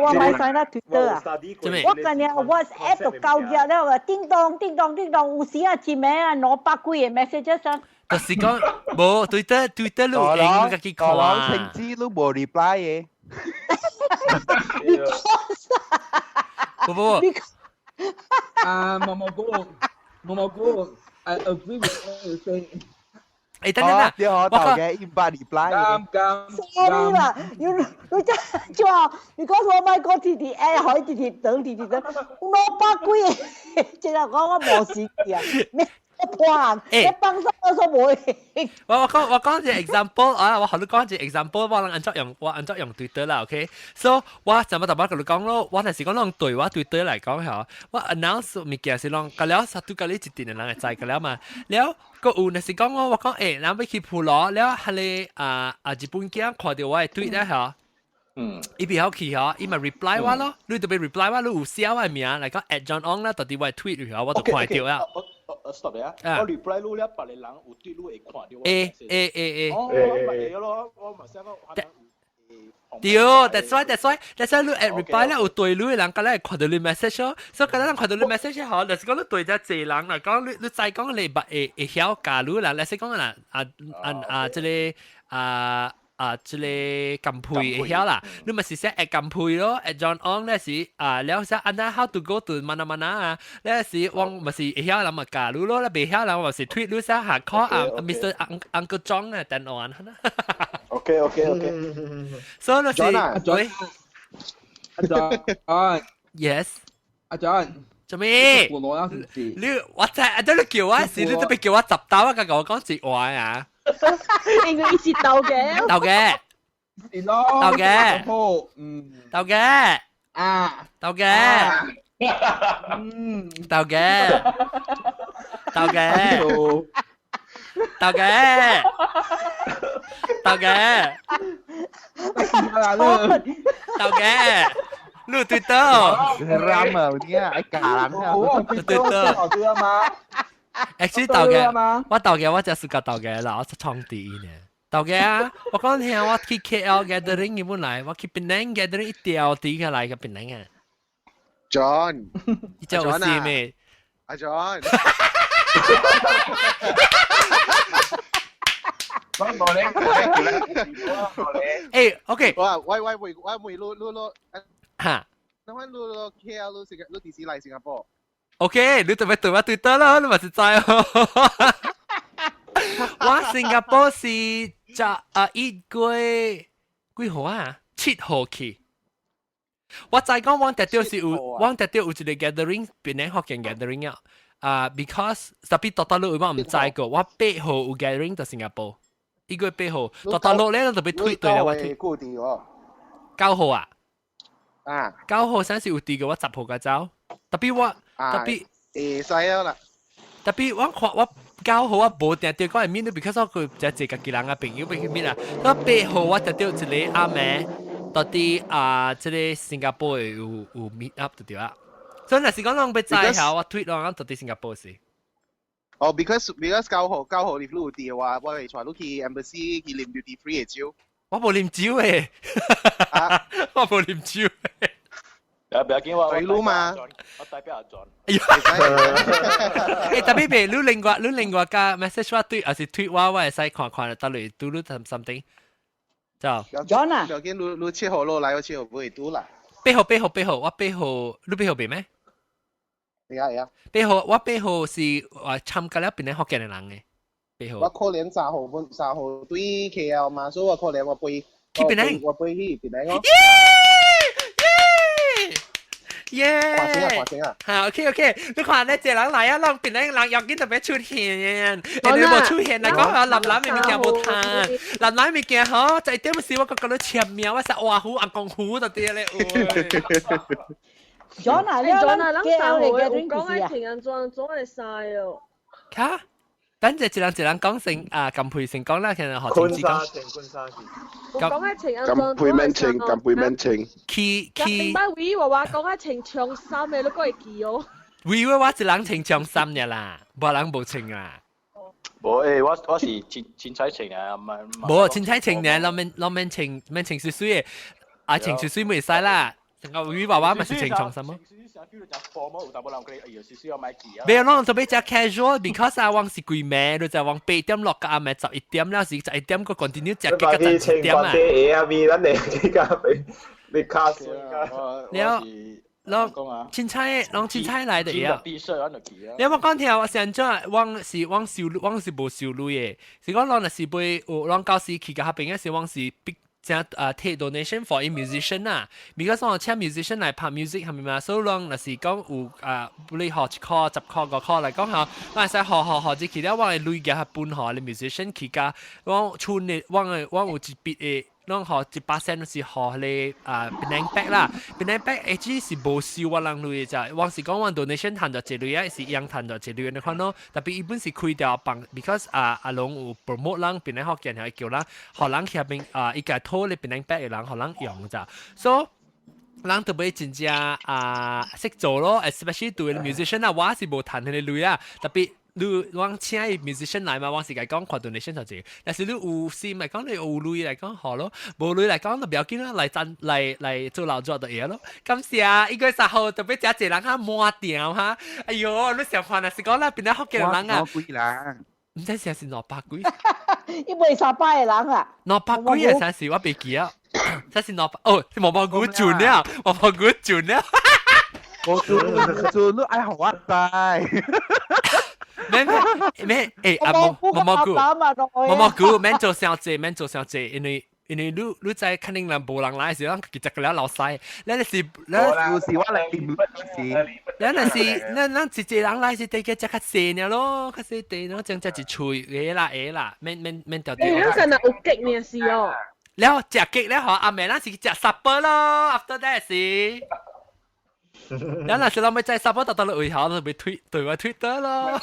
我買晒啦 Twitter 啊。我今日 WhatsApp 度交咗咧，話叮當，有時啊前面啊攞百幾嘅 message 啊。就是講冇 Twitter 你有用你自己看啊。情知都冇 reply 嘅。不。毛哥 I agree with what you say。等啦，我嘅100 reply。sorry 啦，要真做，如果我買個貼可以等，攞百幾，淨係講我冇事啊，咩？一幫手都冇。我講隻 example 啊，我學你講隻 example， 我按照用 Twitter 啦 ，OK，so 我就乜同你講咯，我係時講用對話 Twitter 嚟講嚇，我 announce 物件是講，咁了1個一定人係知㗎啦嘛，了個有係講我講誒，咱要去普羅，了係你日本囝看到我嘅 tweet 咧嚇。伊邊好去嗬，伊咪 reply 我咯，你特別 reply 我，你有寫我嘅名嚟講 at John On 啦，到底我 tweet 佢，我就看到啊。stop 你啊！我 reply 你咧，別你人有對你會看到我。哦，咪咯，我咪寫個。對 ，that's why 你 at reply 咧有對你嘅人，咁咧看到你 message 咯，所以咁咧看到你 message 嗬，就是講你對只濟人嚟講，你再講你會曉教你啦，你識講啦，即個金配會曉啦，你咪是寫 at 金配咯 ，at John On 咧是了寫安那 how to go to mana 啊，咧是往咪是會曉人咪教你咯，你未曉人咪是 tweet 你寫下 call Mr. Uncle John 啊，等我啊。OK。所以你是喂，阿 John，yes， 阿 John， 做咩？我攞咗件事。你我真係你叫我時，你都俾叫我10刀啊！我講節話啊！應該一時鬥嘅。是咯。豆嘅，豆嘅，啊，豆嘅，豆嘅，豆嘅，豆嘅，豆嘅，豆嘅。Lu Twitter. Drama dia, ai kalang Twitter. 对啊嘛。Actually 豆嘅，我豆嘅我就係個豆嘅啦，我就創第一呢。豆嘅啊，我講聽我去 KL gathering 本來，我去檳城 gathering 一條地嘅嚟嘅檳城啊。John，你就有事咩？阿 John。誒，OK。喂，錄。嚇。等陣錄 KL 錄電視嚟新加坡。OK，你特別對我 Twitter 啦，你咪是知哦。我新加坡是1月幾號啊？7號去。我再講，我特別是有，我特別有一個 gathering，檳城福建 gathering 啊。because 特別多路我唔知個，我8號有 gathering 在新加坡。1月8號，多路咧特別推對啦，我推。固定喎。9號啊。啊。9號先是有地嘅，我10號嘅走。特別我。特別會使啊啦，特別我看我9號我無定定講係面咧 ，because 我佢就自己人嘅朋友俾佢面啦。我8號我就掉一個阿妹，到底即個新加坡有 meet up 就對啦。所以若是講啷要知下，我 tweet 啷到底新加坡是。哦 ，because 9號你有地嘅話，我係帶你去 embassy 去啉 duty free 嘅酒。我冇啉酒誒，我冇啉酒誒。不要緊，我代表阿 John。誒，特別你另外加 message 我對，還是tweet我會使看看到你嘟嘟 something。就 John 啊，不要緊，你7號來，我7號會嘟啦。8號，我8號，你8號邊咩？係啊。8號我8號是參加了檳城福建嘅人嘅。8號。我可能3號對 KL 嘛，所以我可能我背去檳城，我背去檳城哦。耶！華星啊！好 OK， 你看咧，這人嚟啊，攏邊咧人要緊特別出現，你冇出現嚟講下男男嘅物件冇攤，男男物件嗬，就點時我覺得簽名，我實話虎阿公虎就啲咧。John 啊，你講喺情人裝總係晒哦。嚇！等陣一人講成咁配成講啦，其實學坤沙情。講喺情人裝咁配免情。明白會話講喺情長衫嘅，你講係記哦。會我一人情長衫嘅啦，冇人冇情啦。冇誒，我是凊彩情啊，唔係。冇凊彩情嘅，เรา免情水水嘅，情水水唔會使啦。成個會話咪是情長衫咯。沒有啷，特別只 casual，because 阿王是貴咩，你就往8點落個阿妹11點了，是11點個 continue 只嘅個10點啊。你卡死了，啷凊彩來的呀。你有冇講聽？我上咗往是無收入嘅，是講啷是被啷教師去個下邊嘅時，往是逼。take donation for a musician 啊 ，because 我請 musician 嚟拍 music 係咪嘛？所以講，若是講有你學1箍、10箍、5箍嚟講下，我係使學即其他，我係累嘅係半學你 musician 去加，我村嘅我有一筆嘅，啷學1%是學你檳城 back 啦，檳城 back actually 是無收我人累嘅咋，我是講我 donation 賺咗一類啊，是一樣賺咗一類你看咯，特別一般是開掉幫 because 阿龍有 promote 人檳城福建係叫人學人去入邊一個拖你檳城 back 嘅人學人用咋，所以人特別真正識做咯 ，especially 對 musician 啊，我是無彈佢哋累啊，特別。你往請 musician 來嘛，往時間講 donation 就係，但是你有事咪講你有累嚟講好咯，無累嚟講就不要緊啦，嚟做勞作就嘢咯。咁時1月10號特別只人嚇抹掉嚇，哎呦，你上看啊是講啦，邊啲福建人啊，唔知是200幾，一杯300嘅人啊，200幾啊，真是我未記啊，真是200，哦，200幾轉了，200幾轉了，我做你愛學我知。咩毛菇，免做小姐，因為你在肯定人無人來時，咱佢只個了老細，咱是我嚟掂咱是直接人來是第個只較細呢咯，較細地咯，將只一喙嘢啦，免掉掉。你嗰陣有激咩事哦？了食激了，阿妹咱是食 supper 咯 ，after that 是。然後是我咪在 support 到了以後，就被推對我 Twitter 咯。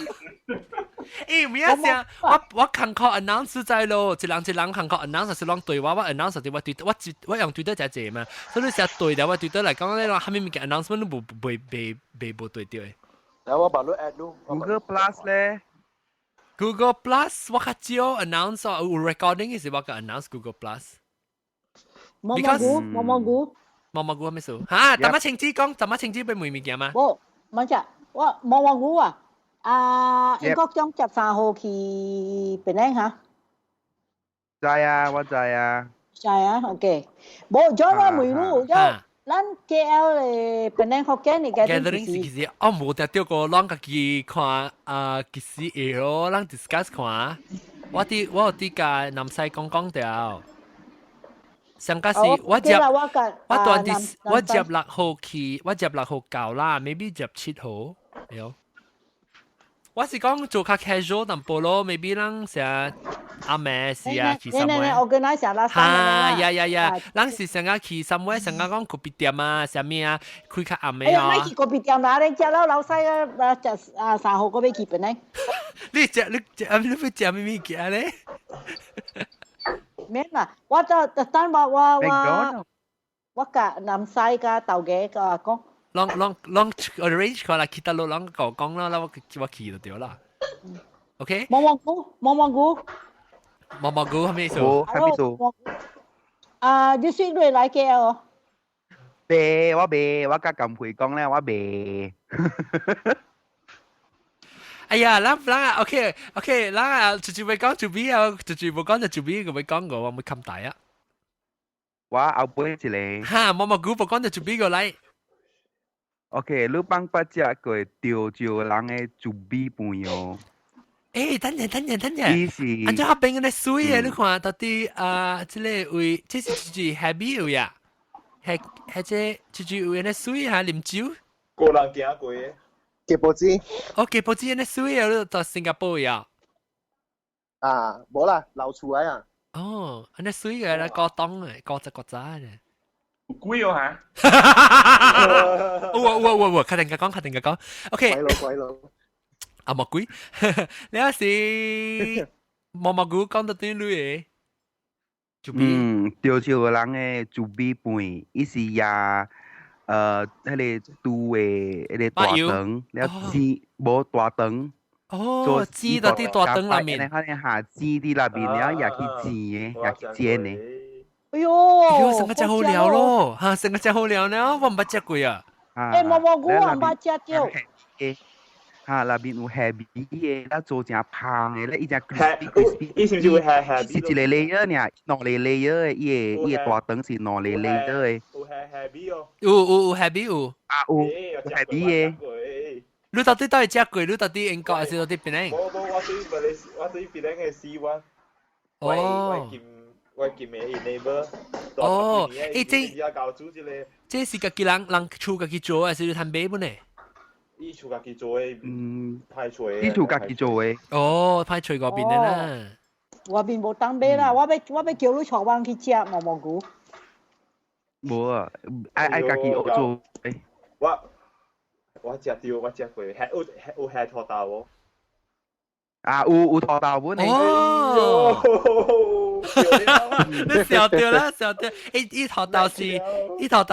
誒，唔要想，我坎坷 announce 在咯，一人坎坷 announce 是啷對我 announce 對我對我用 Twitter 就係嘛，所以你成日對了我 Twitter 嚟講咧，下面咪嘅 announcement 都冇對掉嘅。有我把你 add 咯。Google Plus 咧 ，Google Plus 我較少 announce 有 recording 嘅時我個 announce Google Plus。毛毛菇。毛毛菇係咩數？嚇，怎麼青椒講？怎麼青椒俾妹物件嘛？冇，唔係，我毛毛菇啊！英國將13號去檳城嚇。知啊，我知啊。知啊 ，OK。冇咗我梅路，咱 KL 嘅檳城福建嘅 gathering 其實我冇得掉過，啷個去看其實嘢咯，啷 discuss 看。我有啲個南西講掉。上個是我接6號去，我接6號到啦 ，maybe 接7號，有。我是講做較 casual 淡薄咯 ，maybe 咱成阿妹是啊去 somewhere。哈呀，咱是成個去 somewhere， 成個講咖啡店啊，啥物啊，開較阿妹啊。哎呀，你去咖啡店啦，你食了老細啊3號嗰邊去檳城。你要食咩物件咧？免啦，我就特登我甲南西甲豆嘅個講。Long arrange 佢啦，其他路啷個講啦，我去就對啦。OK。毛毛菇係咩數？係咩數？你識你嚟嘅哦。我甲咁會講咧，我白。哎呀，咱 OK，咱就會講就比啊，就冇講就比個會講個，我冇咁大啊。我後背一個。哈，毛毛菇冇講就比個嚟。OK， 你幫我食過潮州人嘅豬鼻飯喲。誒，等陣，按照嗰邊嘅水嘅，你看到底即個位，即是habit 呀，係即位嘅水嚇啉酒。個人行過嘅。吉布茲。吉布茲嘅水啊，你到新加坡呀？冇啦，流出來啊。哦，安尼水嘅咧，高檔嘅，高質嘅。貴哦嚇！我，確定嘅講。OK。鬼佬。冇貴，你有時毛毛菇講到啲類嘅。潮州人嘅豬鼻飯，伊是呀。迄個豬嘅迄個大腸，了雞無大腸。哦，雞到啲大腸裏面。可能下雞啲那邊，了也去煎嘅，也去煎嘅。哎呦，成個真好料咯，嚇，成個真好料呢，我唔捌食過啊。毛毛菇我唔捌食咗。哈，那邊有 heavy 嘅，啦做正胖嘅，咧伊只 crispy， 伊是唔是會 heavy？ 是一個 layer 呢，兩個 layer 嘅，伊個大腸是兩個 layer 嘅。有 heavy 哦。有 heavy 有。有 heavy 嘅。你到底食過？你到底英國還是到底檳城？我對檳城嘅試過。我見咩 neighbor。哦，這是家己人厝家己做，還是你趁買本呢？伊厝家己做嘅，派菜嘅。伊厝家己做嘅。哦，派菜嗰邊嘅啦。嗰邊冇當買啦，我要叫你坐灣去食毛毛菇。冇啊，愛家己學做。我食過，有蝦土豆喎。有土豆本嚟。哦。你笑掉啦！伊土豆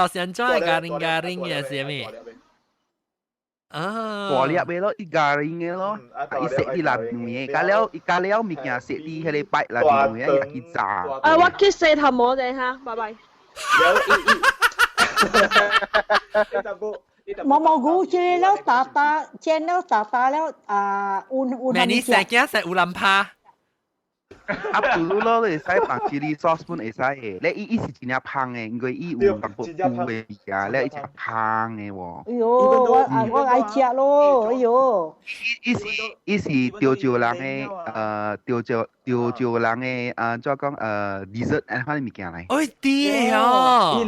是安怎咖喱嘅是咩？大粒嘅咯，伊咖喱嘅咯，伊食啲辣面嘅，加了物件食啲迄個白辣面嘅，又去炸。我 kiss 四頭摸你嚇，拜拜。毛毛菇煎了打了有咩？你食驚食有淋趴？Up to 咯，你使放 chili sauce 本會使嘅。咧伊是真正香嘅，因為伊有淡薄烏嘅味啊，咧伊真香嘅喎。哎呦，我愛食咯，哎呦。伊是潮州人嘅潮州人嘅怎講dessert 嗰啲物件嚟。哦，啲哦。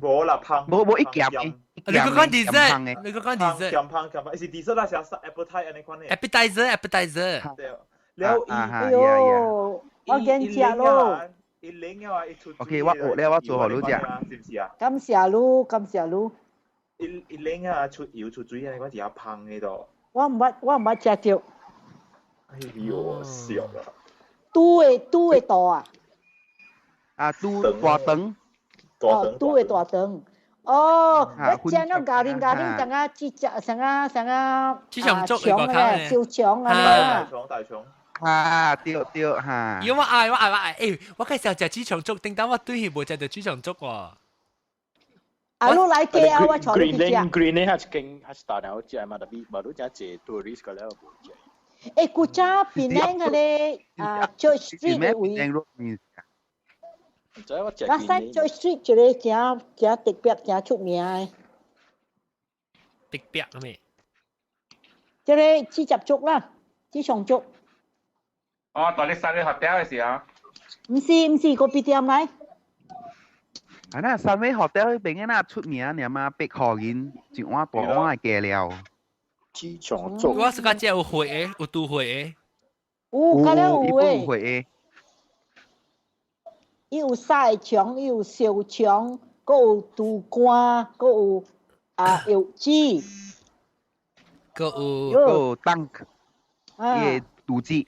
冇啦，香。冇一夾嘅。你講 dessert，你講 dessert。香，是 dessert 啦，成 appetizer 嗰款嘅。appetizer。แล้ว哎呦，我驚食咯。一零啊，一出。OK， 我學了，我做好你只。是唔是啊？感謝你，感謝你。一零啊，出油出水啊，我只有胖喺度。我唔捌食着。哎呦，笑啦！拄嘅大啊！啊，拄大腸。哦，拄嘅大腸。哦，我食那咖喱成個豬腸粥腸咧，燒腸啊！大腸。啊，對嚇。如果我嗌，誒，我介紹食豬腸粥，頂到我對佢冇食到豬腸粥喎。啊，你來嘅啊，我坐你去食。Green 呢係勁係大牛隻嘛，特別冇隻隻 tourist 嘅咧冇隻。誒，古早檳城嗰啲George Street 嘅位。Last time George Street 一個正特別正出名嘅。特別咩？即係豬雜粥啦，豬腸粥。哦，ตอนนี้สั่งใน hotel 嘅時候。唔是，個別店嚟。啊，那三位 hotel 邊個那出名呢嘛？北河人一碗大碗嘅料。豬腸粥。我是講只有血嘅，有杜血嘅。有，嗰啲有嘅。有血嘅。有曬腸，有燒腸，還有杜肝，還有油脂，還有蛋，嘅杜子。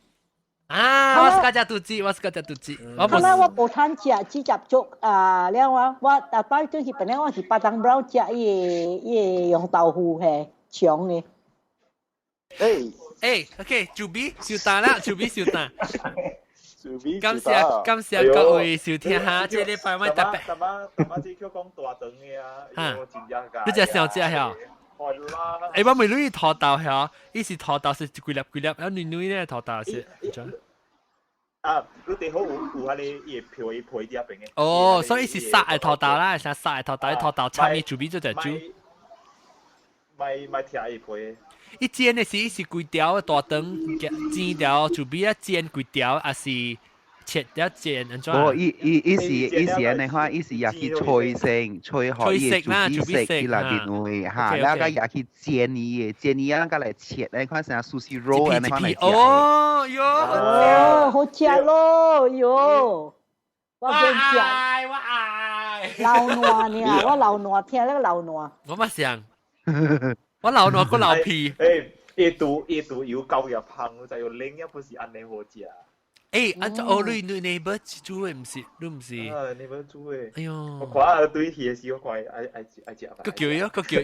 啊，我是講只杜子，我是講只杜子。後來我無通食豬雜粥啊，了我大擺對去本來我是巴當包食伊用豆腐係腸嘅。OK， 主筆收單啦，主筆收單。感謝各位收聽哈，這禮拜我特別。咁只叫講大腸嘅啊，我真正㗎。你只上只係？係啦。誒，我咪攞土豆係，伊是土豆是幾粒，然女咧土豆是。啊，你哋好有下你葉票嘅配啲入邊嘅。哦，所以是殺嘅土豆啦，係殺嘅土豆，土豆炒面煮邊做就煮。咪聽葉配。伊煎的是幾條大腸煎條，就比較煎幾條，還是切了煎安怎？哦，伊是安尼話，伊是也去吹成，吹好伊嘅煮色伊內邊位嚇，然後也去煎伊嘅，煎伊啊，咁嚟切咧，看成 sushi roll 安尼看嚟食。哦喲，好食咯喲！我愛。流糯呢，我流糯聽咧流糯。我乜想？我流糯個流皮。一度要夠入行，就要另一本是安尼好食。誒，按照我你 neighbor 煮嘅唔是，你唔是。啊 ，neighbor 煮嘅。哎呦。我看對起嘅時，我看愛食。個叫伊，個煮。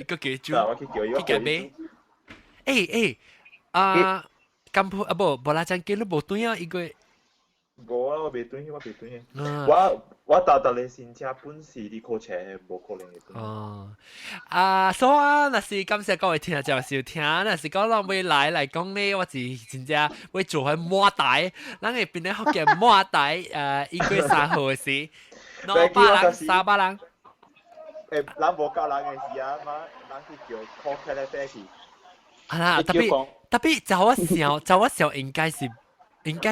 我去叫伊。去買。誒，啊，咁無啦，真叫你無對啊，一個。無啊，我未對，我大你先車本事啲課程冇可能嘅。哦，所以若是感謝各位聽眾收聽，若是講咱未來講呢，我是真正會做喺抹台，咱會變咧福建抹台，1月3號嘅事，200人300人。咱無夠人嘅事啊嘛，咱去叫 call 起來飛去。係啦，特別就我想應該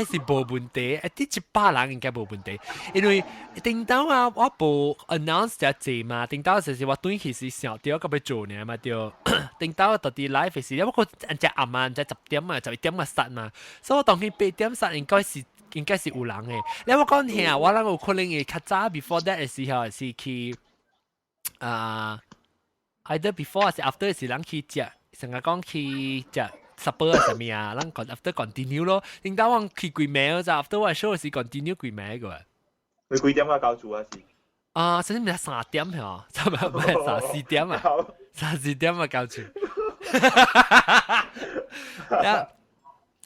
是無問題，啲100人應該無問題，因為頂到啊，我無 announce 只字嘛，頂到就是我短期是想掉個要做呢嘛，掉頂到到啲 live 時，因為我只暗晚只10點啊，11點啊殺嘛，所以我當佢8點殺應該是有人嘅。你我講聽啊，我諗有可能會較早 before that 嘅時候是去either before 還是 after 是人去食，成日講去食。supper 係咩啊？咱 after continue 咯，點解我去幾暝咋 ？after 我 show 是 continue 幾暝個。你幾點啊？交住啊？是。甚至咪3點係差唔多4點啊，3-4點啊交住。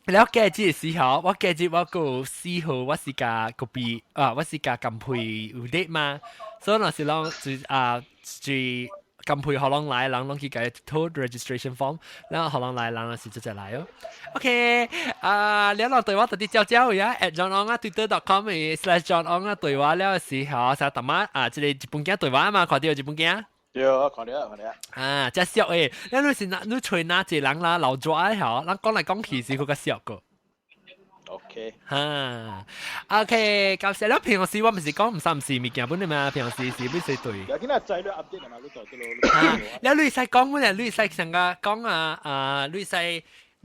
แล้วแกจี4號，我แกจี我個4號，我是加個 B 我是加金配有啲嘛，所以我是攞住咁配學人來，人攏去解拖 registration form， 然後學人來，人是直接來哦。OK，了落對話到啲交交呀 ，at johnong 啊 twitter.com/johnong 啊對話了時候，成大媽即係日本鏡對話嘛，看到日本鏡。對，看到。真俗誒！你吹哪隻人啦，流抓咧嗬，咱講嚟講去是佢個俗個。OK。OK，感謝你平時我唔是講唔三唔四物件本嚟嘛，平時是必須對。有啲人仔都 update 啊嘛，你在啲咯。你使講乜嘢？你使成個講你使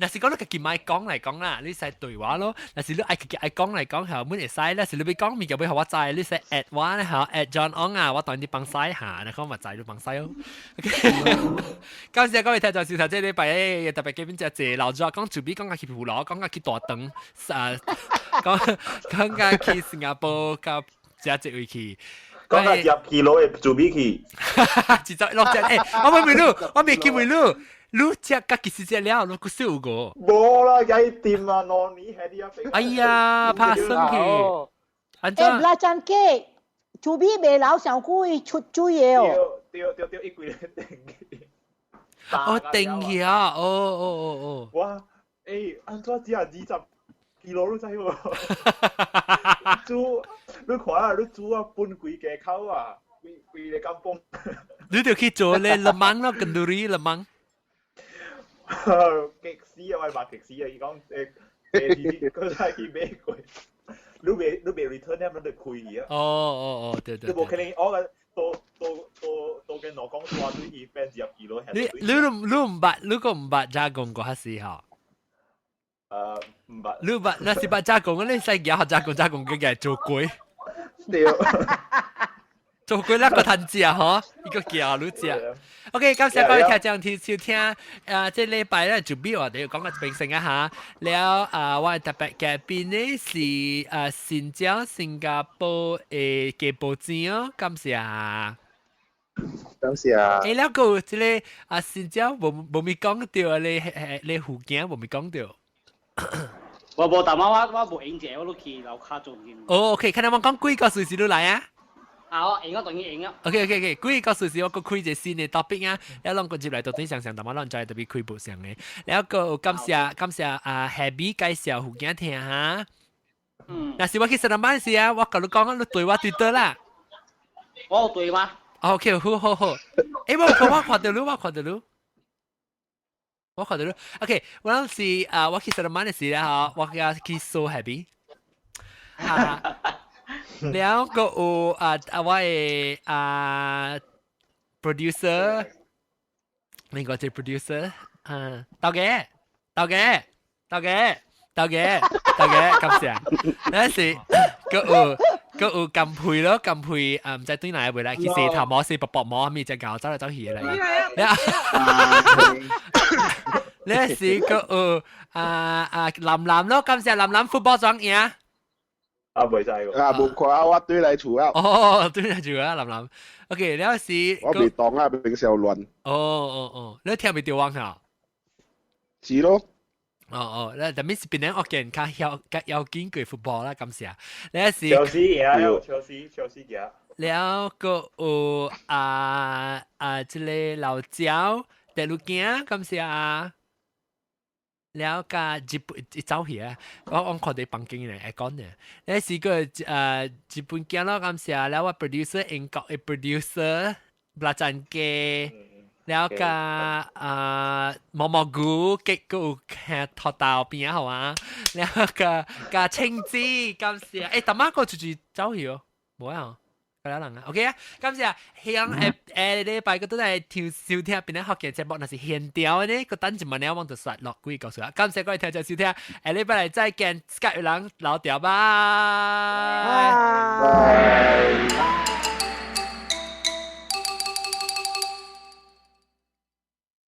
若是講你家己買講嚟講啦，你使對話咯。若是你愛家己愛講嚟講，後尾會使咧，是你要講物件要互我知，你使 at 我咧，嚇 at John On 啊，我當你幫使下，你講咪知你幫使咯。感謝各位聽眾收睇，即係禮拜一特別嘉賓只謝劉作講準備講下去葡萄，講下去大腸，講下去新加坡甲只位去。講下入去攞嘅準備去。只就落只誒，我未錄，我未見未錄。你只甲其實只了，你個少個。冇啦，計掂啊，攞你係啲啊。哎呀，怕生氣。誒，拉陣機，做咩未撈上區出豬嘢哦？掉一句定。哦，定起啊！哦。哇，誒，安怎只係20 kilo 都知喎。豬，你看啊，你豬啊，搬幾個口啊，幾個金崩。你就去做咧勒芒咯，跟住你勒芒。極屎啊！我係話極屎啊！而講佢真係幾咩鬼？你未 return 咧，咪就虧啊！哦，對。你冇可能我嘅到嘅我講話都已 fans 入幾咯。你個唔捌加工嗰下時候。唔捌。你捌那是捌加工，你使嘢學加工嘅做鬼。對。做鬼那個攤子啊，嗬，呢個叫你知。OK， 感謝各位聽眾收聽，即禮拜咧準備我哋要講個平成一下，了我特別嘅邊呢是新加坡嘅嘅報紙哦，感謝。感謝。誒，了個即個新加坡冇咪講到你福建冇咪講到。我冇，但我冇影者，我都去樓下做嘅。哦 ，OK， 看你我講幾個隨時都來啊。我影啊，當然影啊。OK， 幾個隨時我個開隻新嘅 topic 啊，一兩個接嚟到底上，但我兩再特別開步上嘅。然後個感謝Happy 介紹福建聽嚇。嗱，是我其實諗緊時啊，我同你講，你對我對得啦。我對嗎 ？OK， 好。誒，我看到你。OK， 我諗是我其實諗緊時咧嚇，我嘅去 so happy。แล้วก็ว่าproducer นี่ก็จะ producer ตาวแก咁先นั่นสิก็กำพุยแล้วกำพุย唔知對哪一位啦，其實頭毛是薄毛，咪隻狗走嚟走去嚟。นั่นสิก็藍咯，咁先藍 football 裝嘢。袂使喎。無看我對來厝啊。哦，對來厝啊，林。OK，了是。我未當啊，平時又亂。哦，你聽未到網下？是咯。哦，那但係是邊啲我見較有見過 football 啦，咁時啊，了是。Chelsea 嘅。了個即個老鳥第六件咁時啊。แล้วก็ญี่ปุ่นเจ้าเหี้ย我看到房間嚟講嘅，你是個ญี่ปุ่น嘅咯咁時啊，แล้วว่า producer 英國嘅 producer บราจันเกแล้วก็มอกูกิ๊กกูแค่ทอดาว邊啊，係嘛？แล้วก็青枝咁時啊，誒，但係個就เจ้าเหี้ย冇啊。係啦，能啊 ，OK 啊，今次啊，向禮拜嗰度係調收聽邊啲學嘅節目，那是現調呢，個等一問你我望到實落幾個數啊，感謝各位聽眾收聽，禮拜嚟再見，Skype 人老調，拜。